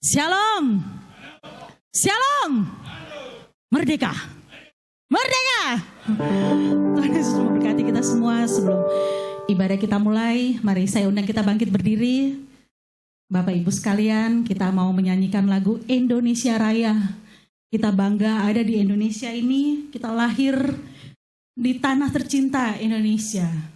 Shalom. Shalom. Merdeka. Merdeka. Tuhan Yesus memberkati kita semua. Sebelum ibadah kita mulai, mari saya undang kita bangkit berdiri. Bapak Ibu sekalian, kita mau menyanyikan lagu Indonesia Raya. Kita bangga ada di Indonesia ini. Kita lahir di tanah tercinta Indonesia.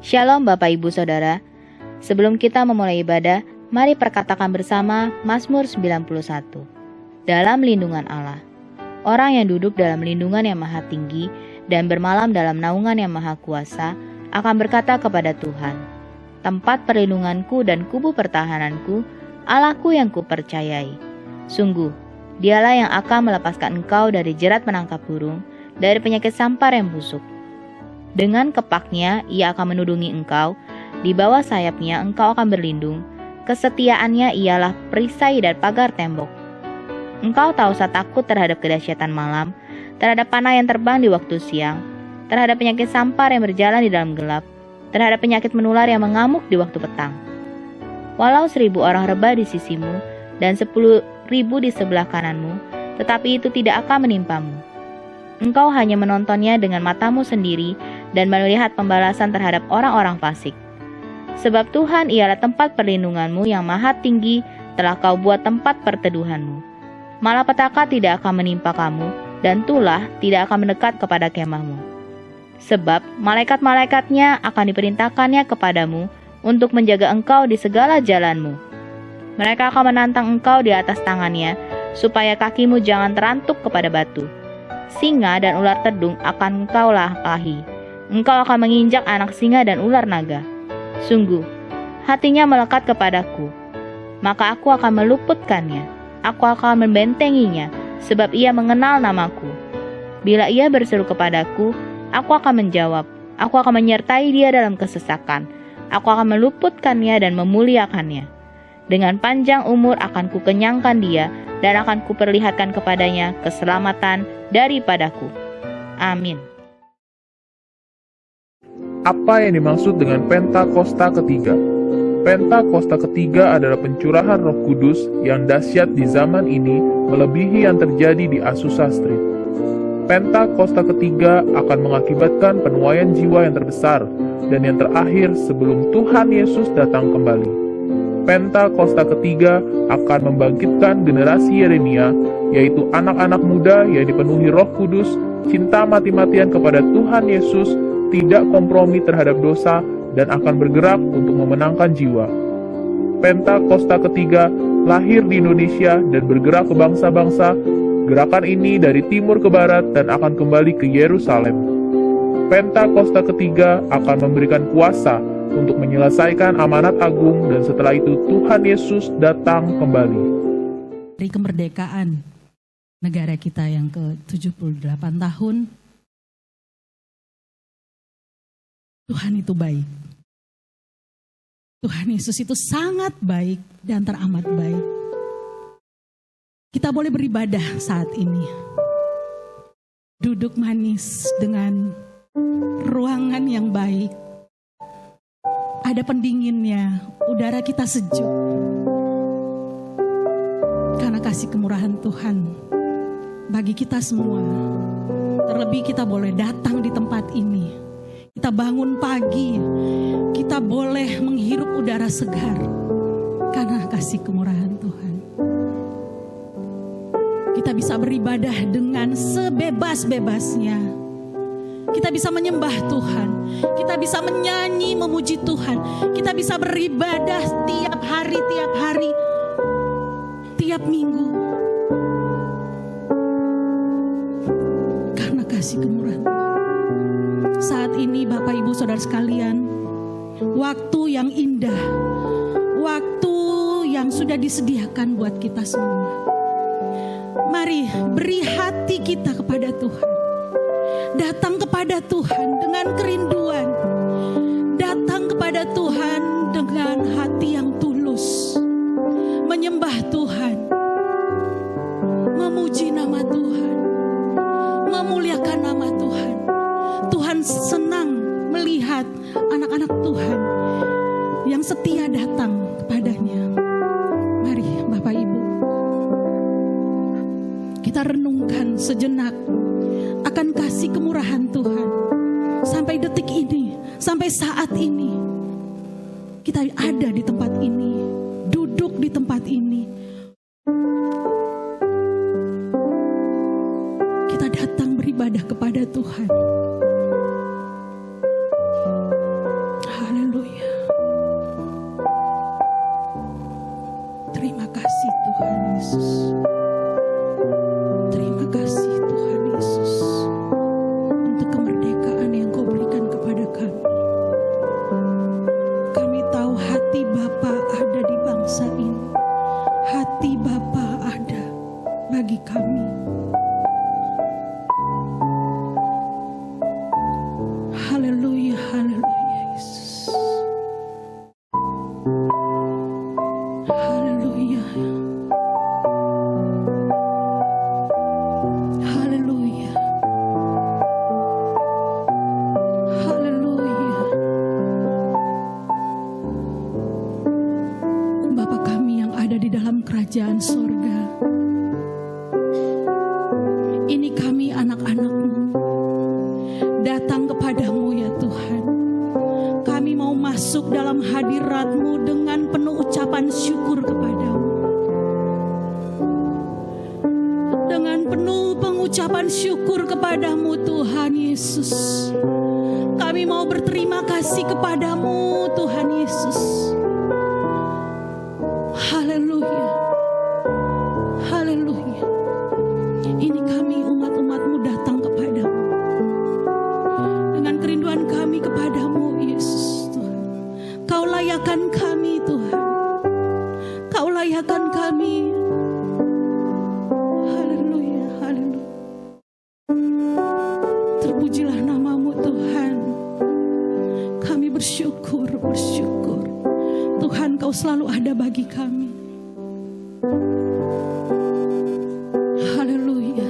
Shalom Bapak Ibu Saudara. Sebelum kita memulai ibadah, mari perkatakan bersama Mazmur 91. Dalam lindungan Allah. Orang yang duduk dalam lindungan yang maha tinggi dan bermalam dalam naungan yang maha kuasa akan berkata kepada Tuhan, tempat perlindunganku dan kubu pertahananku, Allahku yang kupercayai. Sungguh, dialah yang akan melepaskan engkau dari jerat menangkap burung, dari penyakit sampar yang busuk. Dengan kepaknya ia akan menudungi engkau, di bawah sayapnya engkau akan berlindung, kesetiaannya ialah perisai dan pagar tembok. Engkau tak usah takut terhadap kedahsyatan malam, terhadap panah yang terbang di waktu siang, terhadap penyakit sampar yang berjalan di dalam gelap, terhadap penyakit menular yang mengamuk di waktu petang. Walau 1.000 orang rebah di sisimu, dan 10.000 di sebelah kananmu, tetapi itu tidak akan menimpamu. Engkau hanya menontonnya dengan matamu sendiri, dan melihat pembalasan terhadap orang-orang fasik. Sebab Tuhan ialah tempat perlindunganmu yang maha tinggi, telah kau buat tempat perteduhanmu. Malapetaka tidak akan menimpa kamu, dan tulah tidak akan mendekat kepada kemahmu. Sebab malaikat-malaikatnya akan diperintahkannya kepadamu untuk menjaga engkau di segala jalanmu. Mereka akan menantang engkau di atas tangannya, supaya kakimu jangan terantuk kepada batu. Singa dan ular tedung akan engkau lampahi. Engkau akan menginjak anak singa dan ular naga. Sungguh, hatinya melekat kepadaku. Maka aku akan meluputkannya. Aku akan membentenginya, sebab ia mengenal namaku. Bila ia berseru kepadaku, aku akan menjawab. Aku akan menyertai dia dalam kesesakan. Aku akan meluputkannya dan memuliakannya. Dengan panjang umur akan kukenyangkan dia, dan akan kuperlihatkan kepadanya keselamatan daripadaku. Amin. Apa yang dimaksud dengan Pentakosta ketiga? Pentakosta ketiga adalah pencurahan Roh Kudus yang dahsyat di zaman ini melebihi yang terjadi di Azusa Street. Pentakosta ketiga akan mengakibatkan penuaian jiwa yang terbesar dan yang terakhir sebelum Tuhan Yesus datang kembali. Pentakosta ketiga akan membangkitkan generasi Yeremia, yaitu anak-anak muda yang dipenuhi Roh Kudus, cinta mati-matian kepada Tuhan Yesus, tidak kompromi terhadap dosa, dan akan bergerak untuk memenangkan jiwa. Pentakosta ketiga lahir di Indonesia dan bergerak ke bangsa-bangsa. Gerakan ini dari timur ke barat dan akan kembali ke Yerusalem. Pentakosta ketiga akan memberikan kuasa untuk menyelesaikan amanat agung, dan setelah itu Tuhan Yesus datang kembali. Hari kemerdekaan negara kita yang ke-78 tahun, Tuhan itu baik. Tuhan Yesus itu sangat baik dan teramat baik. Kita boleh beribadah saat ini. Duduk manis dengan ruangan yang baik. Ada pendinginnya, udara kita sejuk. Karena kasih kemurahan Tuhan bagi kita semua. Terlebih kita boleh datang di tempat ini. Kita bangun pagi, kita boleh menghirup udara segar. Karena kasih kemurahan Tuhan. Kita bisa beribadah dengan sebebas-bebasnya. Kita bisa menyembah Tuhan. Kita bisa menyanyi, memuji Tuhan. Kita bisa beribadah tiap hari, tiap minggu. Karena kasih kemurahan Tuhan. Saat ini Bapak Ibu Saudara sekalian, waktu yang indah, waktu yang sudah disediakan buat kita semua. Mari beri hati kita kepada Tuhan. Datang kepada Tuhan dengan kerinduan. Datang kepada Tuhan dengan hati yang tulus. Menyembah Tuhan. Memuji nama Tuhan. Memuliakan nama Tuhan. Tuhan senang melihat anak-anak Tuhan yang setia datang kepadanya. Mari Bapak Ibu, kita renungkan sejenak akan kasih kemurahan Tuhan. Sampai detik ini, sampai saat ini, kita ada di tempat ini, duduk di tempat ini. Kita datang beribadah kepada Tuhan. Haleluya. Terima kasih Tuhan Yesus. Terima kasih Tuhan Yesus untuk kemerdekaan yang Kau berikan kepada kami. Kami tahu hati Bapa ada di bangsa ini. Hati Bapa ada bagi kami. Haleluya, haleluya Yesus. Haleluya. Haleluya. Haleluya. Bapa kami yang ada di dalam kerajaan sorga, ini kami anak-anak-Mu datang kepadamu ya Tuhan. Kami mau masuk dalam hadirat-Mu dengan penuh ucapan syukur kepadamu. Dengan penuh pengucapan syukur kepadamu Tuhan Yesus. Kami mau berterima kasih kepadamu Tuhan Yesus. Haleluya. Haleluya. Ini kami umat-umat-Mu datang kepadamu. Dengan kerinduan kami kepadamu Yesus Tuhan. Kau layakan kami Tuhan. Kau layakan kami. Haleluya, haleluya. Terpujilah namamu Tuhan. Kami bersyukur. Tuhan Kau selalu ada bagi kami. Haleluya.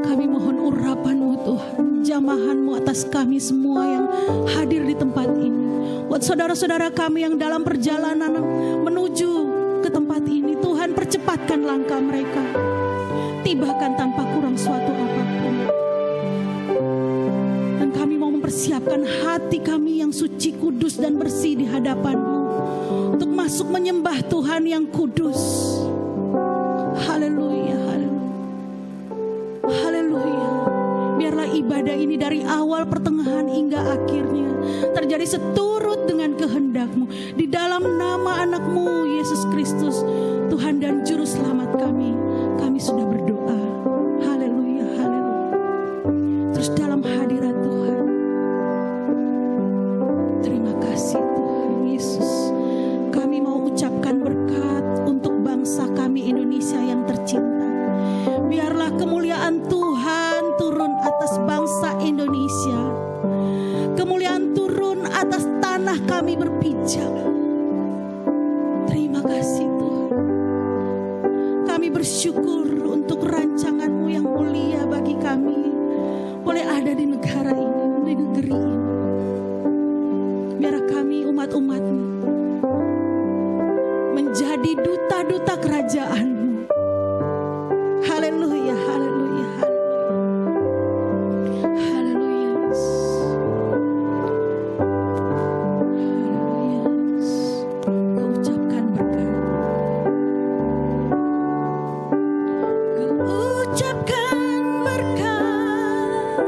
Kami mohon urapan-Mu Tuhan. Jamahan-Mu atas kami semua yang hadir di tempat ini. Buat saudara-saudara kami yang dalam perjalanan menuju ke tempat ini, Tuhan percepatkan langkah mereka. Tibakan tanpa kurang suatu apapun. Dan kami mau mempersiapkan hati kami yang suci, kudus dan bersih di hadapan-Mu. Untuk masuk menyembah Tuhan yang kudus. Haleluya, haleluya. Haleluya. Biarlah ibadah ini dari awal, pertengahan hingga akhirnya terjadi seturut dengan kehendak-Mu. Di dalam nama anak-Mu Yesus Kristus, Tuhan dan Juru Selamat kami sudah berdoa. Haleluya, haleluya. Terus dalam hadirat Tuhan, terima kasih Tuhan. Kami mau ucapkan berkat untuk bangsa kami Indonesia yang tercinta. Biarlah kemuliaan Tuhan turun atas bangsa Indonesia. Kemuliaan turun atas tanah kami berpijak. Terima kasih Tuhan. Kami bersyukur untuk rancangan-Mu yang mulia bagi kami. Boleh ada di negara ini, di negeri ini. Biar kami umat-umat-Mu menjadi duta-duta kerajaan-Mu. Haleluya, haleluya, haleluya. Haleluya. Haleluya. Ku ucapkan berkat. Ku ucapkan berkat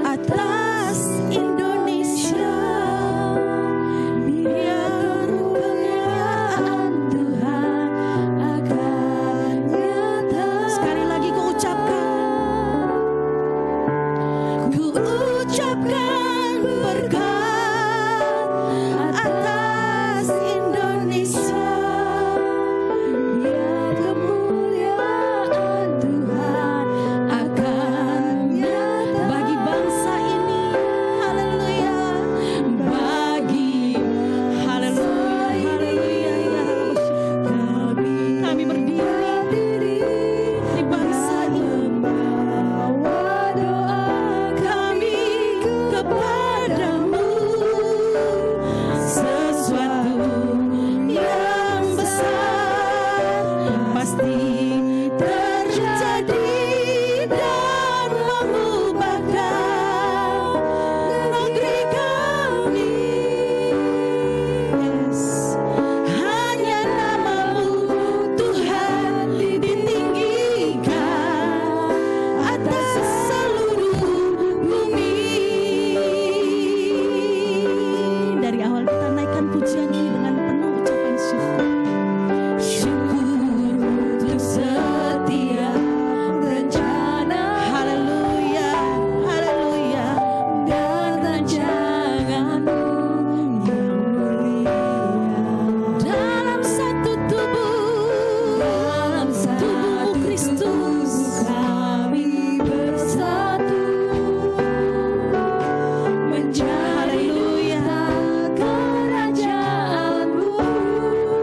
atas Indonesia. Biar kemuliaan Tuhan akan nyata. Sekali lagi ku ucapkan. Ku ucapkan berkat atas Indonesia. Biar kemuliaan Tuhan akan nyata bagi bangsa ini. Haleluya. Bagi haleluya, haleluya ya Rabb. Kami berdiri di bangsa ini, membawa doa kami kepadamu. Sesuatu yang besar pasti terjadi dan mengubahkan negeri kami. Yes. Hanya nama-Mu Tuhan ditinggikan atas seluruh bumi. Dari awal kita naikkan pujian ini dengan penuh ucapan syukur. Syukur untuk setiap rencana. Haleluya, haleluya. Dan rancangan-Mu yang mulia. Dalam satu tubuh, dalam tubuh Kristus kami bersatu. Menjadi kerajaan-Mu.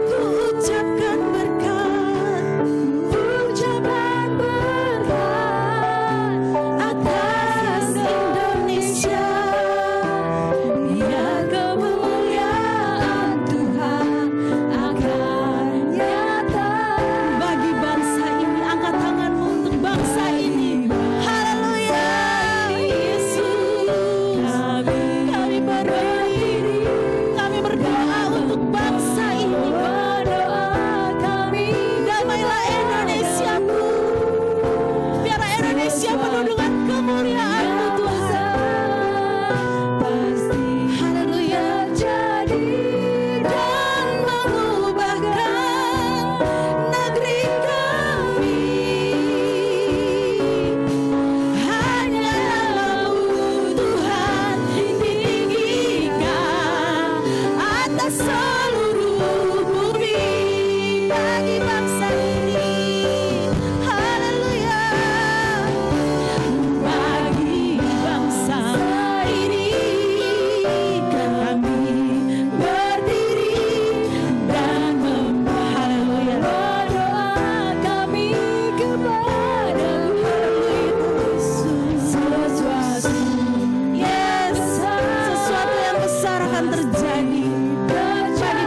Ku ucapkan berkat, ucapan berkat atas Indonesia. Biar kemuliaan Tuhan akan nyata bagi bangsa ini. Angkat tangan-Mu untuk bangsa ini. Haleluya, Yesus. Kami berdiri, kami berdoa untuk bangsa ini. Berdoa kami, damailah Indonesiaku. Biarlah Indonesia penuh dengan kemuliaan-Mu Tuhan. Haleluya. Jadi dan mengubahkan negeri kami. Hanya nama-Mu Tuhan ditinggikan atas seluruh bumi bagi bangsa ini. Haleluya. Bagi bangsa ini kami berdiri dan haleluya. Berdoa kami kepadamu. Sesuatu, yes, sesuatu yang besar akan terjadi bagi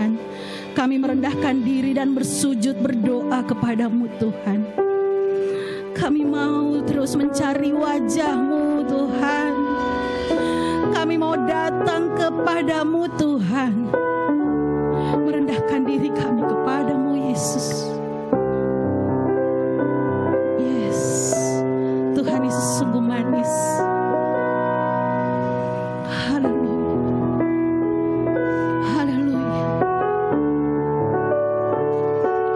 Tuhan. Kami merendahkan diri dan bersujud berdoa kepadamu Tuhan. Kami mau terus mencari wajah-Mu Tuhan. Kami mau datang kepadamu Tuhan. Merendahkan diri kami kepadamu Yesus. Yes, Tuhan Yesus sungguh manis. Haleluya. Haleluya.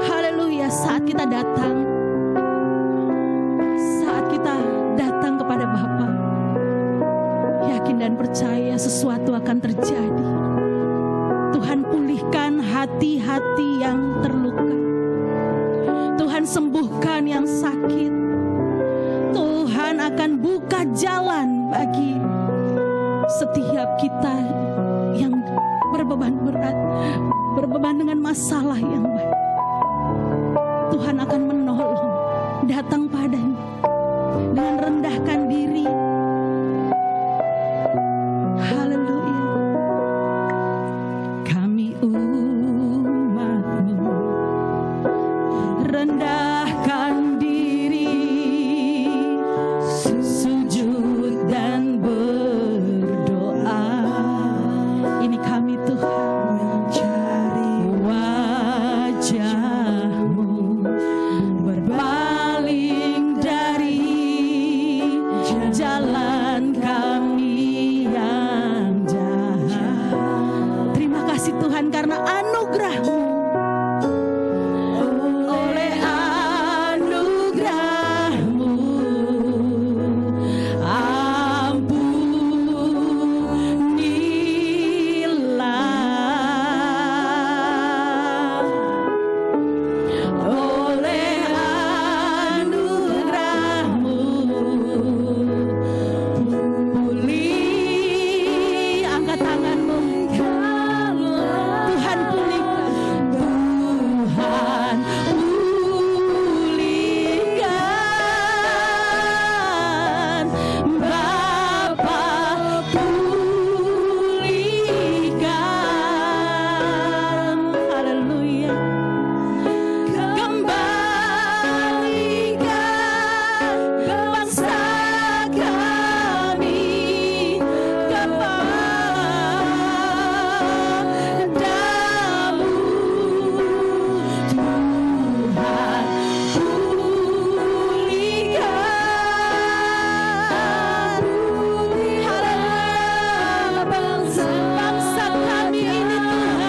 Haleluya. Saat kita datang kepada Bapa, yakin dan percaya sesuatu akan terjadi. Tuhan pulihkan hati-hati yang terluka. Tuhan sembuhkan yang sakit. Tuhan akan buka jalan bagi setiap kita yang berbeban berat, berbeban dengan masalah yang baik. Tuhan akan menolong. Datang padanya dengan rendahkan diri. Haleluya. Kami umat-Mu rendahkan diri, sujud dan berdoa. Ini kami Tuhan, mencari wajah-Mu, berpaling dari jalan kami yang jahat. Terima kasih Tuhan karena anugerah-Mu. Oleh anugerah-Mu ampunilah. Oleh anugerah-Mu pulih. Angkat tanganmu. Tuhan pulihkan. Tuhan pulihkan. Bapa pulihkan. Haleluya. Kembalikan bangsa kami kepadamu. Tuhan pulihkan. Haleluya. Bangsa kami ini Tuhan.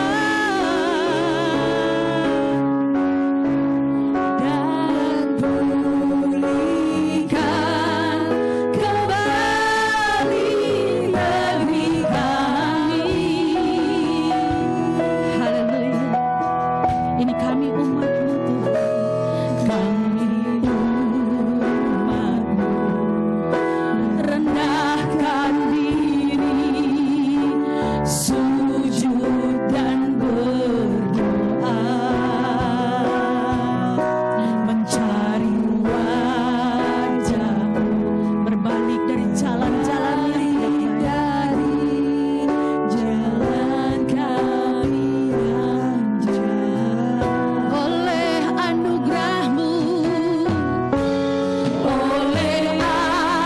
Dan pulihkan kembali negeri kami. Haleluya. Ini kami umat-Mu Tuhan. Kami umat-Mu rendahkan diri, sujud dan berdoa, mencari wajah-Mu, berbalik dari jalan-jalan yang dari jalan kami yang jahat. Oleh anugerah-Mu, oleh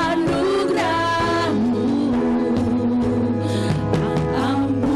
anugerah-Mu ampunilah.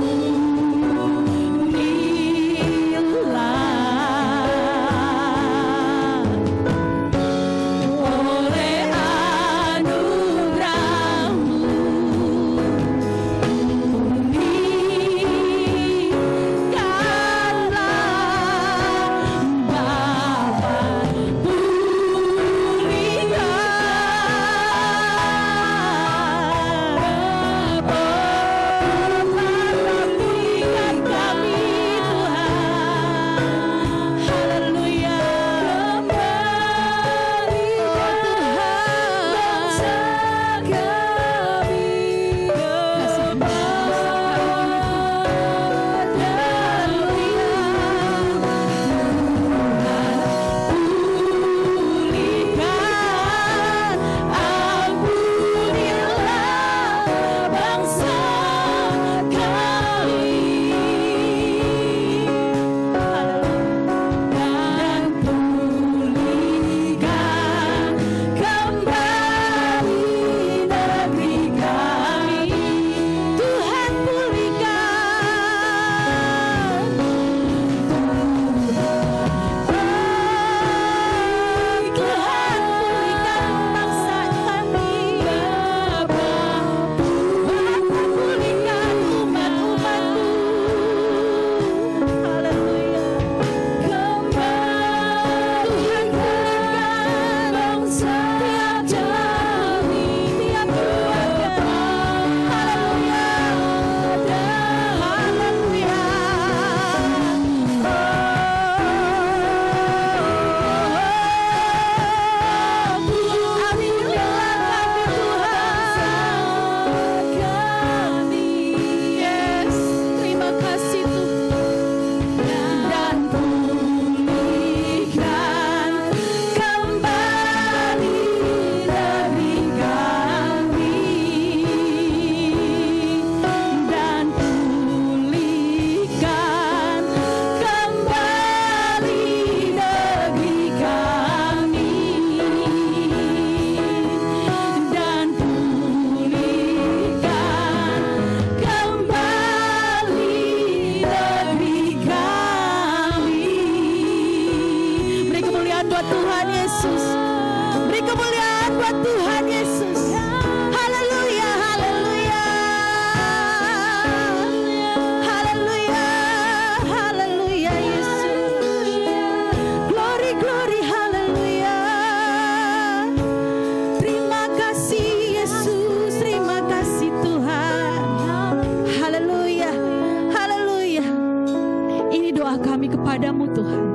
kepadamu Tuhan.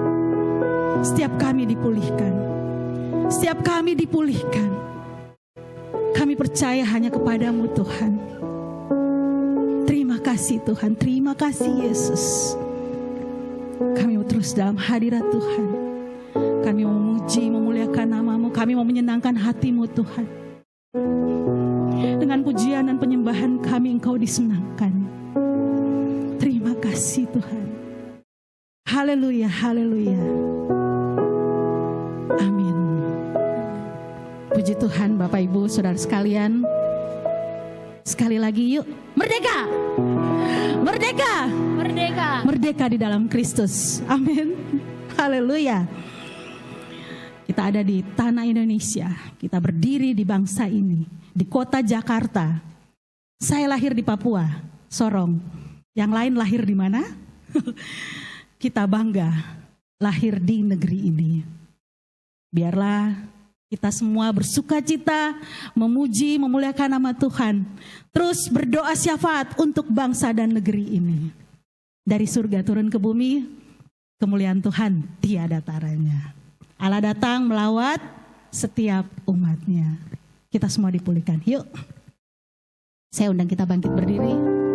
Setiap kami dipulihkan. Setiap kami dipulihkan. Kami percaya hanya kepadamu Tuhan. Terima kasih Tuhan, terima kasih Yesus. Kami mau terus dalam hadirat Tuhan. Kami mau memuji, memuliakan namamu. Kami mau menyenangkan hatimu Tuhan. Dengan pujian dan penyembahan kami Engkau disenangkan. Terima kasih Tuhan. Haleluya, haleluya. Amin. Puji Tuhan Bapak Ibu Saudara sekalian. Sekali lagi yuk, merdeka. Merdeka. Merdeka. Merdeka di dalam Kristus. Amin. Haleluya. Kita ada di tanah Indonesia. Kita berdiri di bangsa ini. Di kota Jakarta. Saya lahir di Papua, Sorong. Yang lain lahir di mana? Kita bangga lahir di negeri ini. Biarlah kita semua bersuka cita, memuji, memuliakan nama Tuhan. Terus berdoa syafaat untuk bangsa dan negeri ini. Dari surga turun ke bumi, kemuliaan Tuhan tiada taranya. Allah datang melawat setiap umatnya. Kita semua dipulihkan. Yuk, saya undang kita bangkit berdiri.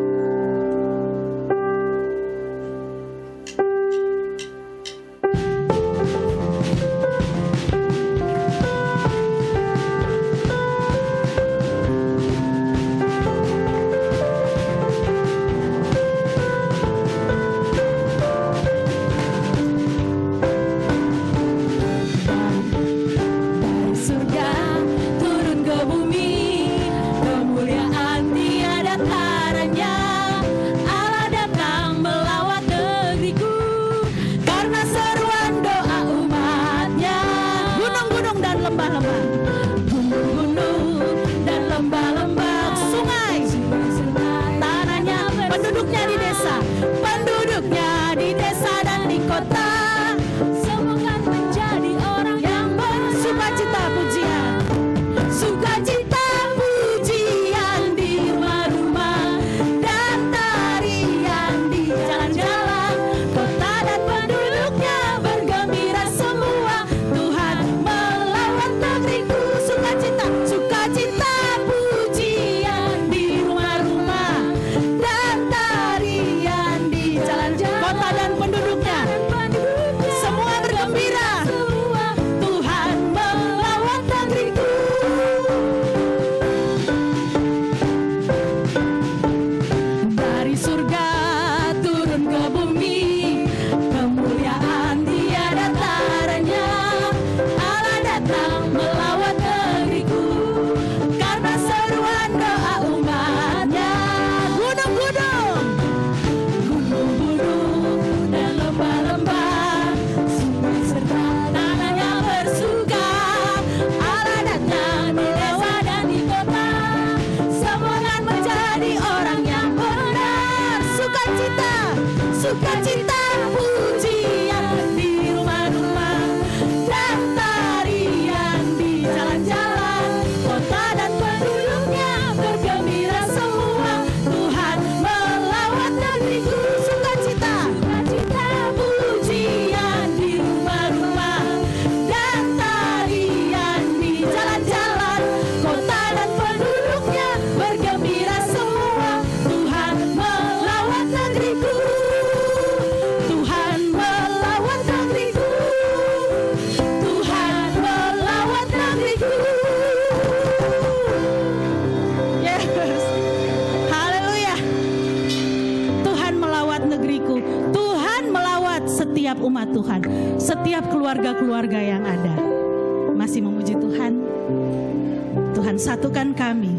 Umat Tuhan, setiap keluarga-keluarga yang ada masih memuji Tuhan. Tuhan satukan kami.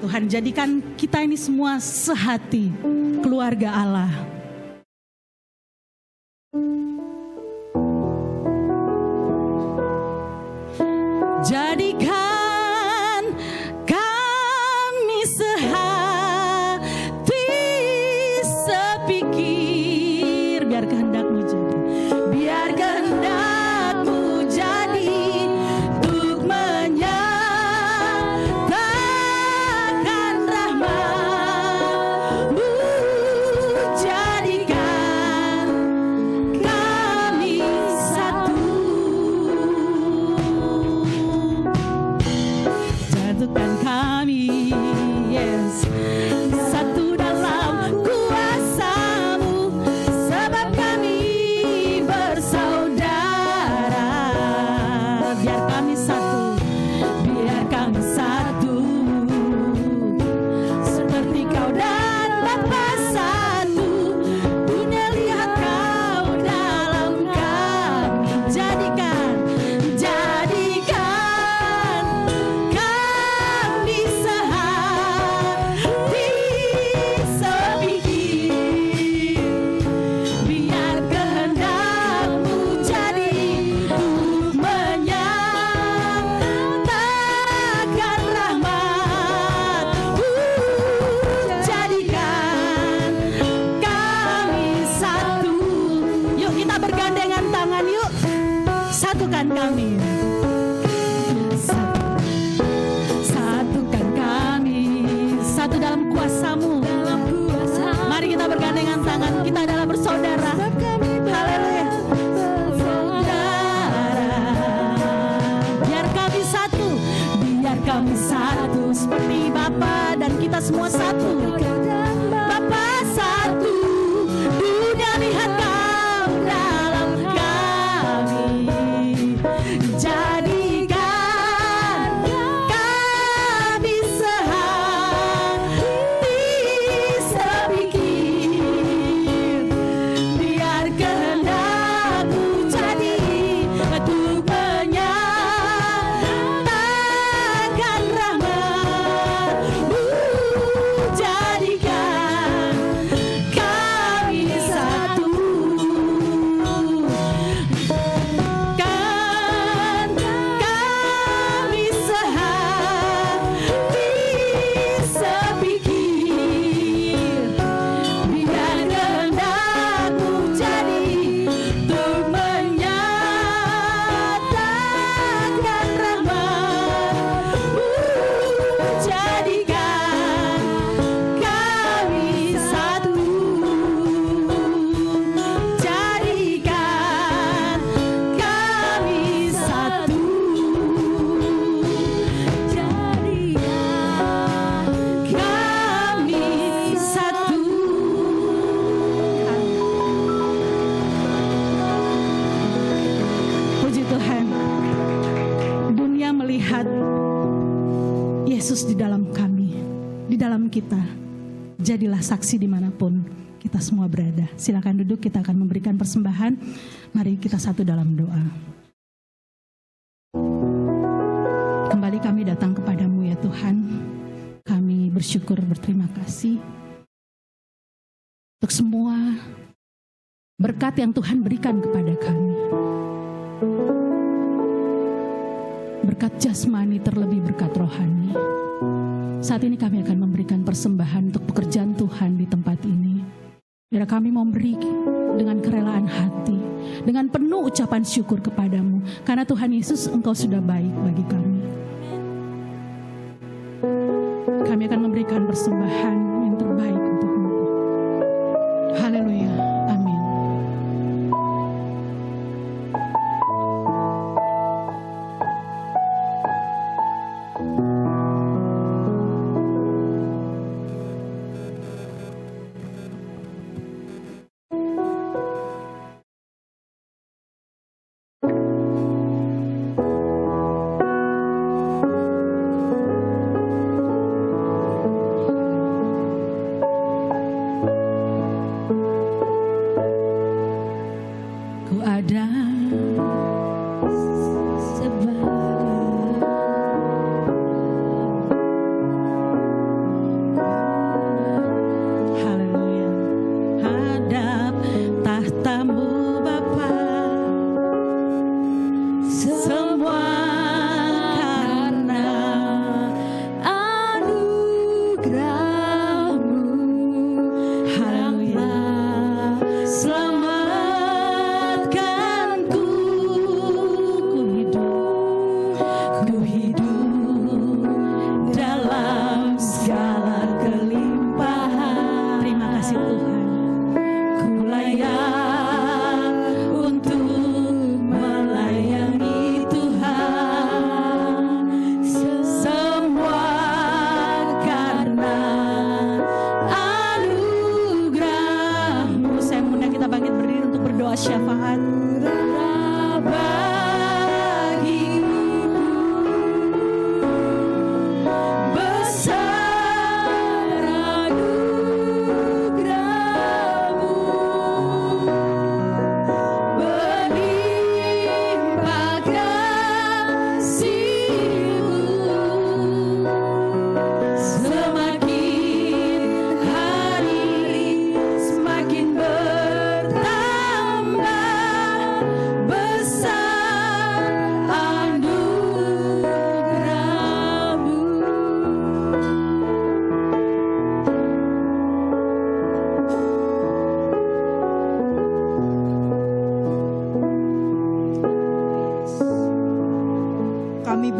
Tuhan jadikan kita ini semua sehati, keluarga Allah. Jadikan kami sehati sepikir, biar kehendak-Mu jadi, biar kehendak-Mu jadi, untuk menyatakan rahmat-Mu. kita. Jadilah saksi dimanapun kita semua berada. Silakan duduk, kita akan memberikan persembahan. Mari kita satu dalam doa. Kembali kami datang kepadamu ya Tuhan. Kami bersyukur, berterima kasih untuk semua berkat yang Tuhan berikan kepada kami. Berkat jasmani terlebih berkat rohani. Saat ini kami akan memberikan persembahan untuk pekerjaan Tuhan di tempat ini. Biar kami memberi dengan kerelaan hati, dengan penuh ucapan syukur kepadamu. Karena Tuhan Yesus, Engkau sudah baik bagi kami. Kami akan memberikan persembahan yang terbaik untuk-Mu. Haleluya, amin.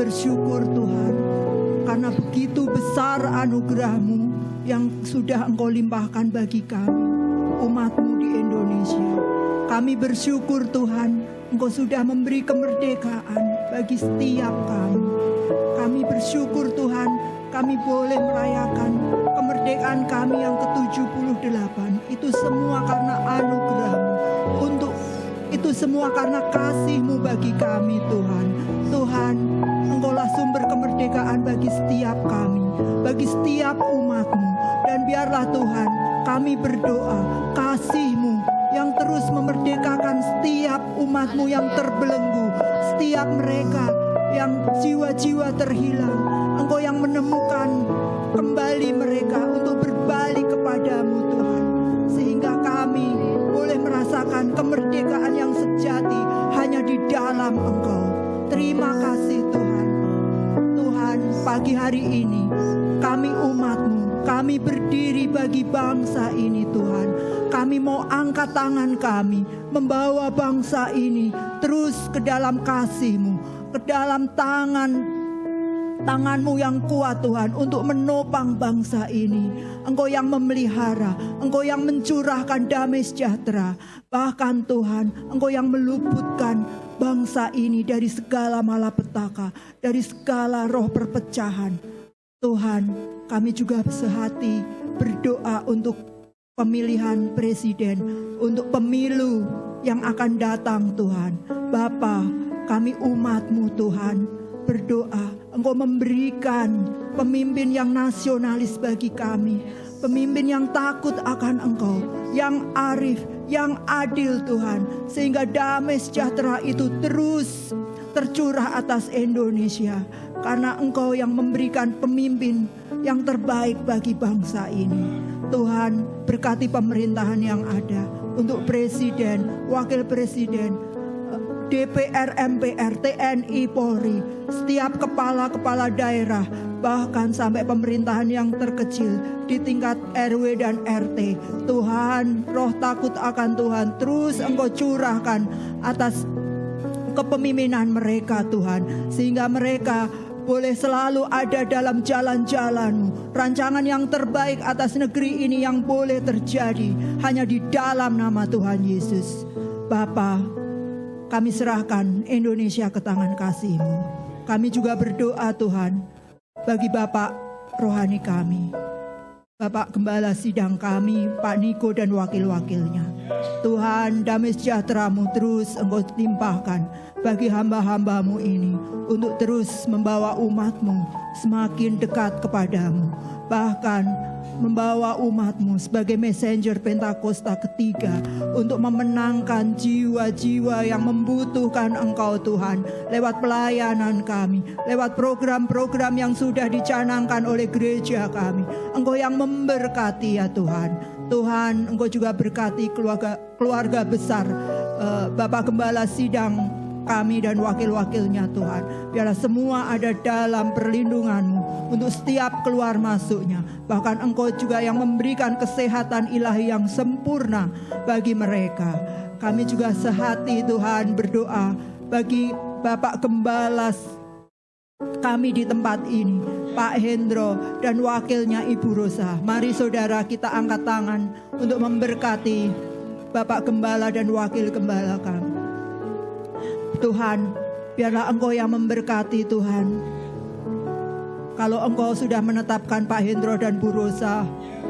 bersyukur Tuhan, karena begitu besar anugerah-Mu yang sudah Engkau limpahkan bagi kami, umat-Mu di Indonesia. Kami bersyukur Tuhan, Engkau sudah memberi kemerdekaan bagi setiap kami. Kami bersyukur Tuhan, kami boleh merayakan kemerdekaan kami yang ke-78. Itu semua karena anugerah-Mu. Untuk itu semua karena kasih-Mu bagi kami Tuhan. Tuhan, Engkaulah sumber kemerdekaan bagi setiap kami, bagi setiap umat-Mu. Dan biarlah Tuhan, kami berdoa kasih-Mu yang terus memerdekakan setiap umat-Mu yang terbelenggu, setiap mereka yang jiwa-jiwa terhilang. Engkau yang menemukan kembali mereka untuk berbalik kepadamu Tuhan, sehingga kami boleh merasakan kemerdekaan yang sejati hanya di dalam Engkau. Terima kasih Tuhan. Tuhan, pagi hari ini kami umat-Mu, kami berdiri bagi bangsa ini Tuhan. Kami mau angkat tangan kami, membawa bangsa ini terus ke dalam kasih-Mu, ke dalam tangan-Mu yang kuat Tuhan, untuk menopang bangsa ini. Engkau yang memelihara, Engkau yang mencurahkan damai sejahtera. Bahkan Tuhan, Engkau yang meluputkan bangsa ini dari segala malapetaka, dari segala roh perpecahan. Tuhan, kami juga sehati berdoa untuk pemilihan presiden, untuk pemilu yang akan datang Tuhan. Bapa, kami umat-Mu Tuhan. berdoa, Engkau memberikan pemimpin yang nasionalis bagi kami, pemimpin yang takut akan Engkau, yang arif, yang adil Tuhan, sehingga damai sejahtera itu terus tercurah atas Indonesia, karena Engkau yang memberikan pemimpin yang terbaik bagi bangsa ini. Tuhan, berkati pemerintahan yang ada, untuk presiden, wakil presiden, DPR, MPR, TNI, Polri, setiap kepala-kepala daerah, bahkan sampai pemerintahan yang terkecil di tingkat RW dan RT. Tuhan, roh takut akan Tuhan terus Engkau curahkan atas kepemimpinan mereka Tuhan, sehingga mereka boleh selalu ada dalam jalan-jalan-Mu. Rancangan yang terbaik atas negeri ini yang boleh terjadi hanya di dalam nama Tuhan Yesus. Bapa, kami serahkan Indonesia ke tangan kasih-Mu. Kami juga berdoa Tuhan bagi Bapak rohani kami, Bapak Gembala Sidang kami, Pak Niko dan wakil-wakilnya. Tuhan, damai sejahtera-Mu terus Engkau limpahkan bagi hamba-hamba-Mu ini, untuk terus membawa umat-Mu semakin dekat kepadamu. Bahkan membawa umat-Mu sebagai messenger Pentakosta ketiga, untuk memenangkan jiwa-jiwa yang membutuhkan Engkau Tuhan, lewat pelayanan kami, lewat program-program yang sudah dicanangkan oleh gereja kami. Engkau yang memberkati ya Tuhan. Tuhan, Engkau juga berkati keluarga besar Bapak Gembala Sidang kami dan wakil-wakilnya Tuhan. Biarlah semua ada dalam perlindungan-Mu untuk setiap keluar masuknya. Bahkan Engkau juga yang memberikan kesehatan ilahi yang sempurna bagi mereka. Kami juga sehati Tuhan berdoa bagi Bapak Gembala kami di tempat ini, Pak Hendro dan wakilnya Ibu Rosa. Mari saudara kita angkat tangan untuk memberkati Bapak Gembala dan wakil gembala kami. Tuhan, biarlah Engkau yang memberkati Tuhan. Kalau Engkau sudah menetapkan Pak Hendro dan Bu Rosa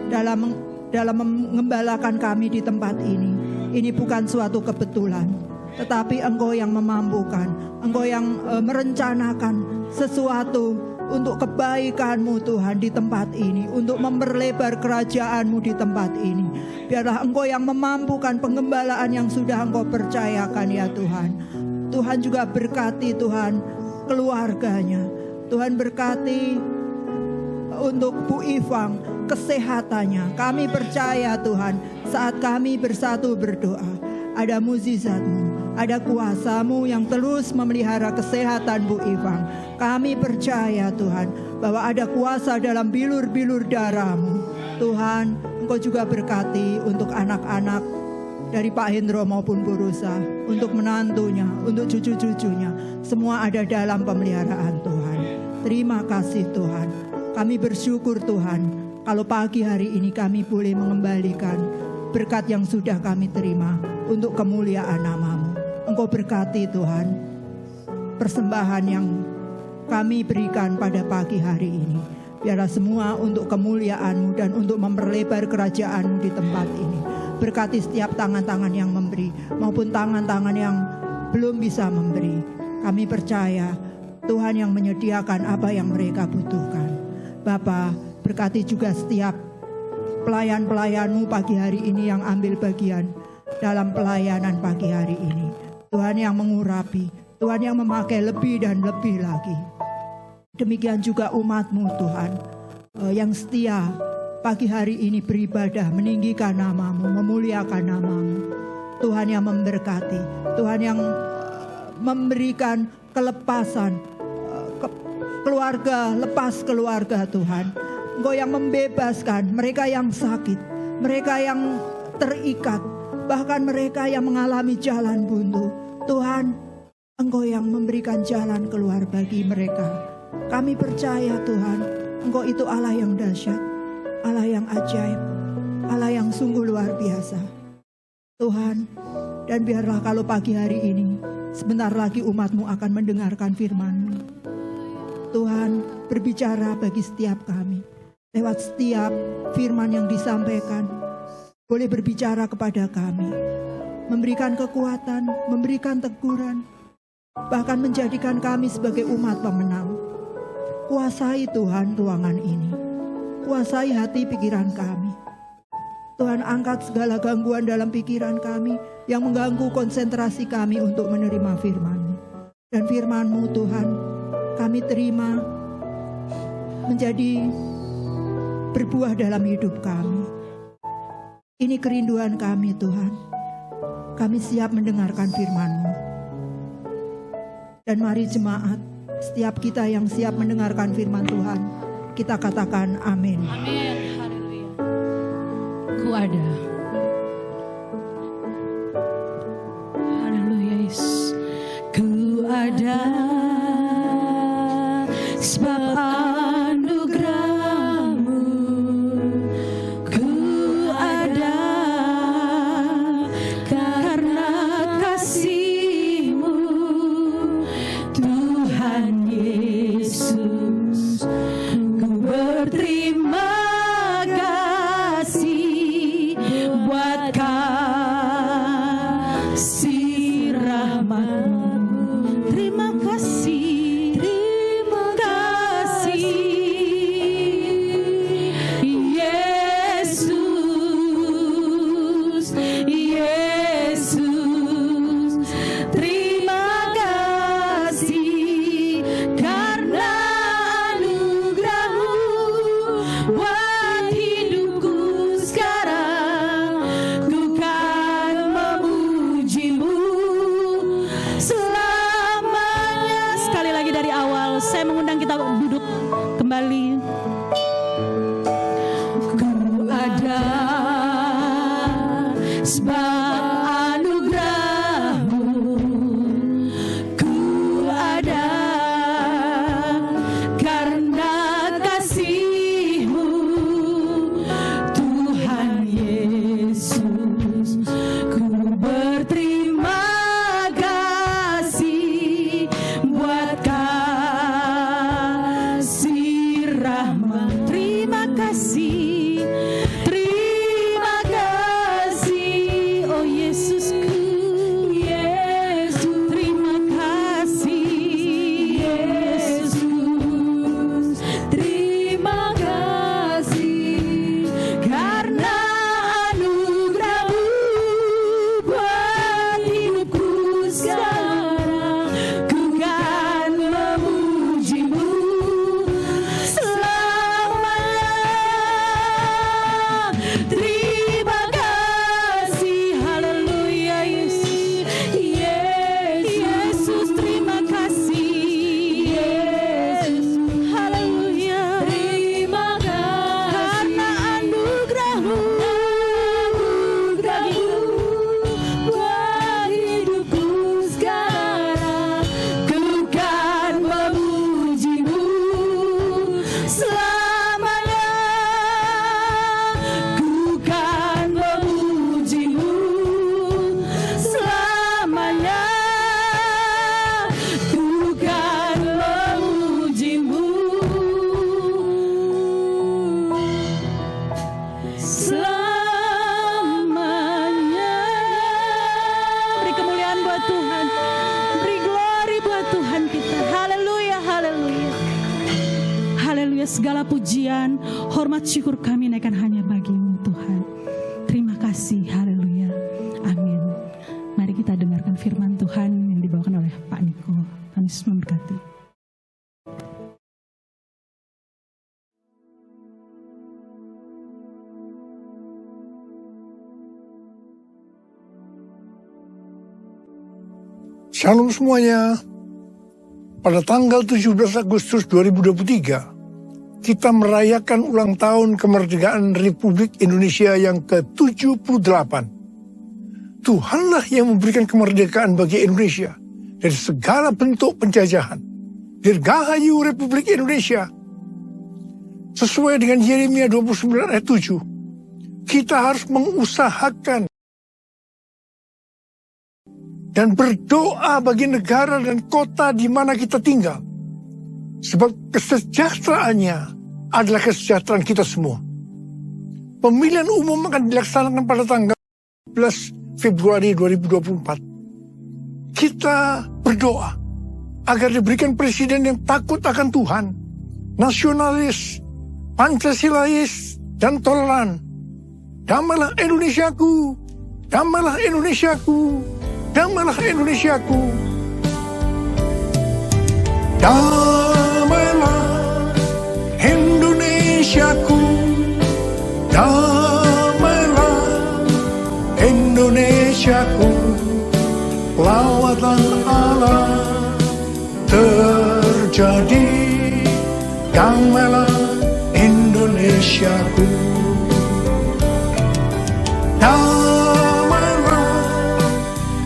dalam mengembalakan kami di tempat ini bukan suatu kebetulan, tetapi Engkau yang memampukan, Engkau yang merencanakan sesuatu untuk kebaikan-Mu Tuhan di tempat ini, untuk memperlebar kerajaan-Mu di tempat ini. Biarlah Engkau yang memampukan pengembalaan yang sudah Engkau percayakan ya Tuhan. Tuhan juga berkati Tuhan keluarganya. Tuhan berkati untuk Bu Ivang kesehatannya. Kami percaya Tuhan, saat kami bersatu berdoa, ada mukjizat-Mu, ada kuasa-Mu yang terus memelihara kesehatan Bu Ivang. Kami percaya Tuhan bahwa ada kuasa dalam bilur-bilur darah-Mu. Tuhan, Engkau juga berkati untuk anak-anak dari Pak Hendro maupun Bu Rosa, untuk menantunya, untuk cucu-cucunya, semua ada dalam pemeliharaan Tuhan. Terima kasih Tuhan. Kami bersyukur Tuhan, kalau pagi hari ini kami boleh mengembalikan berkat yang sudah kami terima untuk kemuliaan nama-Mu. Engkau berkati Tuhan persembahan yang kami berikan pada pagi hari ini. Biarlah semua untuk kemuliaan-Mu dan untuk memperlebar kerajaan-Mu di tempat ini. Berkati setiap tangan-tangan yang memberi maupun tangan-tangan yang belum bisa memberi. Kami percaya Tuhan yang menyediakan apa yang mereka butuhkan. Bapa, berkati juga setiap pelayan-pelayan-Mu pagi hari ini yang ambil bagian dalam pelayanan pagi hari ini. Tuhan yang mengurapi, Tuhan yang memakai lebih dan lebih lagi. Demikian juga umat-Mu Tuhan yang setia pagi hari ini beribadah, meninggikan nama-Mu, memuliakan nama-Mu. Tuhan yang memberkati, Tuhan yang memberikan kelepasan, keluarga, lepas keluarga Tuhan. Engkau yang membebaskan mereka yang sakit, mereka yang terikat, bahkan mereka yang mengalami jalan buntu. Tuhan, Engkau yang memberikan jalan keluar bagi mereka. Kami percaya Tuhan, Engkau itu Allah yang dahsyat, Allah yang ajaib, Allah yang sungguh luar biasa. Tuhan, dan biarlah kalau pagi hari ini sebentar lagi umat-Mu akan mendengarkan firman-Mu. Tuhan, berbicara bagi setiap kami lewat setiap firman yang disampaikan. Boleh berbicara kepada kami, memberikan kekuatan, memberikan teguran, bahkan menjadikan kami sebagai umat pemenang. Kuasai Tuhan ruangan ini, kuasai hati pikiran kami. Tuhan, angkat segala gangguan dalam pikiran kami yang mengganggu konsentrasi kami untuk menerima firman-Mu. Dan firman-Mu Tuhan, kami terima menjadi berbuah dalam hidup kami. Ini kerinduan kami Tuhan. Kami siap mendengarkan firman-Mu. Dan mari jemaat, setiap kita yang siap mendengarkan firman Tuhan, kita katakan amin. Amin. Haleluya. Ku ada. Haleluya Yesus. Ku ada sebab anugerah-Mu. Ku ada karena kasih-Mu. Tuhan Yesus, ku berterima kasih buat kasih rahmat-Mu. Terima kasih, terima kasih Yesus, Yesus. Terima kasih karena anugerah-Mu buat hidupku sekarang. Ku kan memuji-Mu selamanya. Sekali lagi dari awal, saya mengundang kita duduk kembali. Ku ada sebab anugerah-Mu. Ku ada karena kasih-Mu. Tuhan Yesus, ku berterima kasih buat kasih rahmat. Terima kasih, terima kasih, oh Yesusku, Yesus. Terima kasih, Yesus. Terima kasih karena anugerah-Mu buat hidupku sekarang. Ku kan memuji-Mu selamanya. Terima kasih, haleluya Yesus. Yesus, terima kasih Yesus, haleluya. Terima kasih karena anugerah-Mu buat hidupku sekarang. Ku kan memuji-Mu selamanya. Ku kan memuji-Mu selamanya. Ku kan memuji-Mu selamanya. Beri kemuliaan buat Tuhan, beri glory buat Tuhan kita. Haleluya, haleluya, haleluya. Segala pujian, hormat, syukur kami naikkan hanya bagi-Mu Tuhan. Terima kasih, haleluya, amin. Mari kita dengarkan firman Tuhan yang dibawakan oleh Pak Niko. Tuhan Yesus memberkati. Shalom semuanya. Pada tanggal 17 Agustus 2023, kita merayakan ulang tahun kemerdekaan Republik Indonesia yang ke-78. Tuhanlah yang memberikan kemerdekaan bagi Indonesia dari segala bentuk penjajahan. Dirgahayu Republik Indonesia. Sesuai dengan Yeremia 29 ayat 7, kita harus mengusahakan dan berdoa bagi negara dan kota di mana kita tinggal. Sebab kesejahteraannya adalah kesejahteraan kita semua. Pemilihan umum akan dilaksanakan pada tanggal 11 Februari 2024. Kita berdoa agar diberikan presiden yang takut akan Tuhan, nasionalis, Pancasilais, dan toleran. Damailah Indonesiaku, damailah Indonesiaku, damailah Indonesiaku. Damailah Indonesiaku, damailah Indonesiaku. Lawatan Allah terjadi, damailah Indonesiaku. Damailah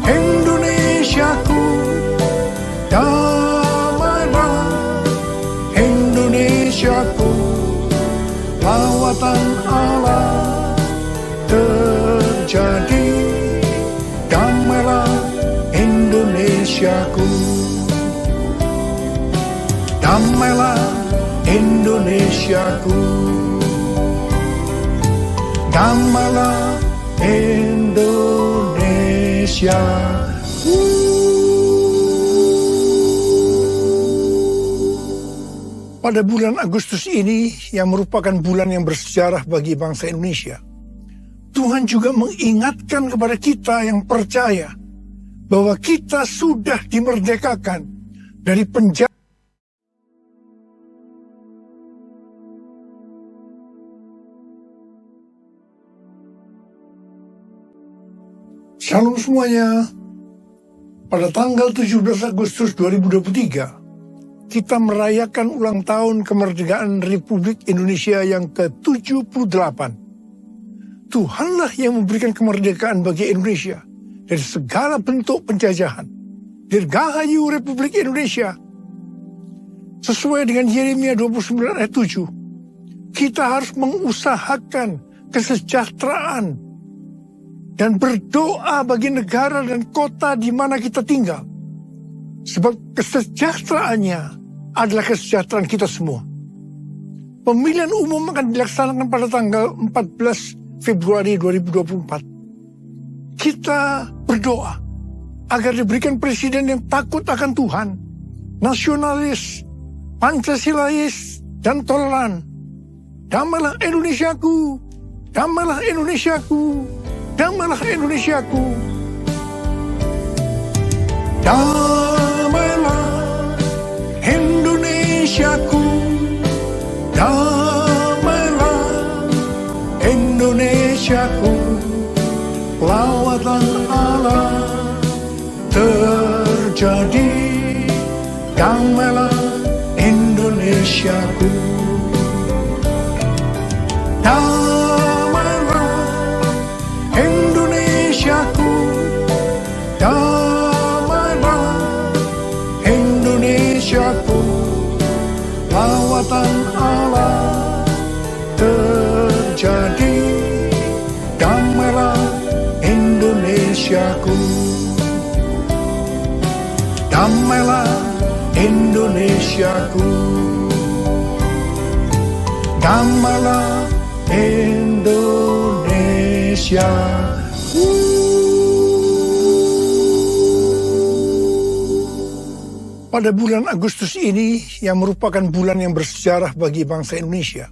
Indonesiaku, damailah Indonesiaku. Lawatan Allah terjadi, damailah Indonesiaku. Damailah Indonesiaku, damailah Indonesia. Pada bulan Agustus ini, yang merupakan bulan yang bersejarah bagi bangsa Indonesia, Tuhan juga mengingatkan kepada kita yang percaya bahwa kita sudah dimerdekakan dari penjara. Shalom semuanya. Pada tanggal 17 Agustus 2023, kita merayakan ulang tahun kemerdekaan Republik Indonesia yang ke-78. Tuhanlah yang memberikan kemerdekaan bagi Indonesia dari segala bentuk penjajahan. Dirgahayu Republik Indonesia. Sesuai dengan Yeremia 29 ayat 7, kita harus mengusahakan kesejahteraan dan berdoa bagi negara dan kota di mana kita tinggal. Sebab kesejahteraannya adalah kesejahteraan kita semua. Pemilihan umum akan dilaksanakan pada tanggal 14 Februari 2024. Kita berdoa agar diberikan presiden yang takut akan Tuhan, nasionalis, Pancasilais, dan toleran. Damailah Indonesiaku, damailah Indonesiaku, damailah Indonesiaku. Damailah Indonesiaku, damailah Indonesiaku. Lawatan Allah terjadi, damailah Indonesiaku. Damailah Indonesiaku, damailah Indonesiaku. Lawatan Allah terjadi, damailah Indonesiaku. Damailah Indonesiaku, damailah Indonesia. Pada bulan Agustus ini, yang merupakan bulan yang bersejarah bagi bangsa Indonesia,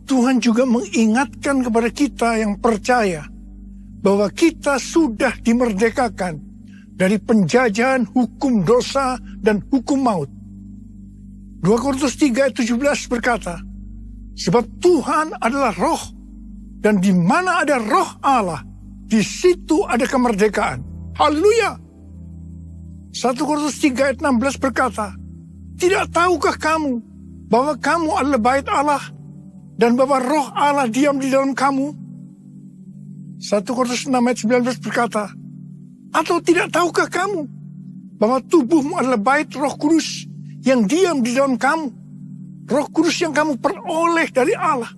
Tuhan juga mengingatkan kepada kita yang percaya bahwa kita sudah dimerdekakan dari penjajahan hukum dosa dan hukum maut. 2 Korintus 3 ayat 17 berkata, sebab Tuhan adalah roh, dan di mana ada roh Allah, di situ ada kemerdekaan. Haleluya! 1 Korintus 3 ayat 16 berkata, tidak tahukah kamu bahwa kamu adalah bait Allah, dan bahwa roh Allah diam di dalam kamu? 1 Korintus 6 ayat 19 berkata, atau tidak tahukah kamu bahwa tubuhmu adalah bait Roh Kudus yang diam di dalam kamu, Roh Kudus yang kamu peroleh dari Allah,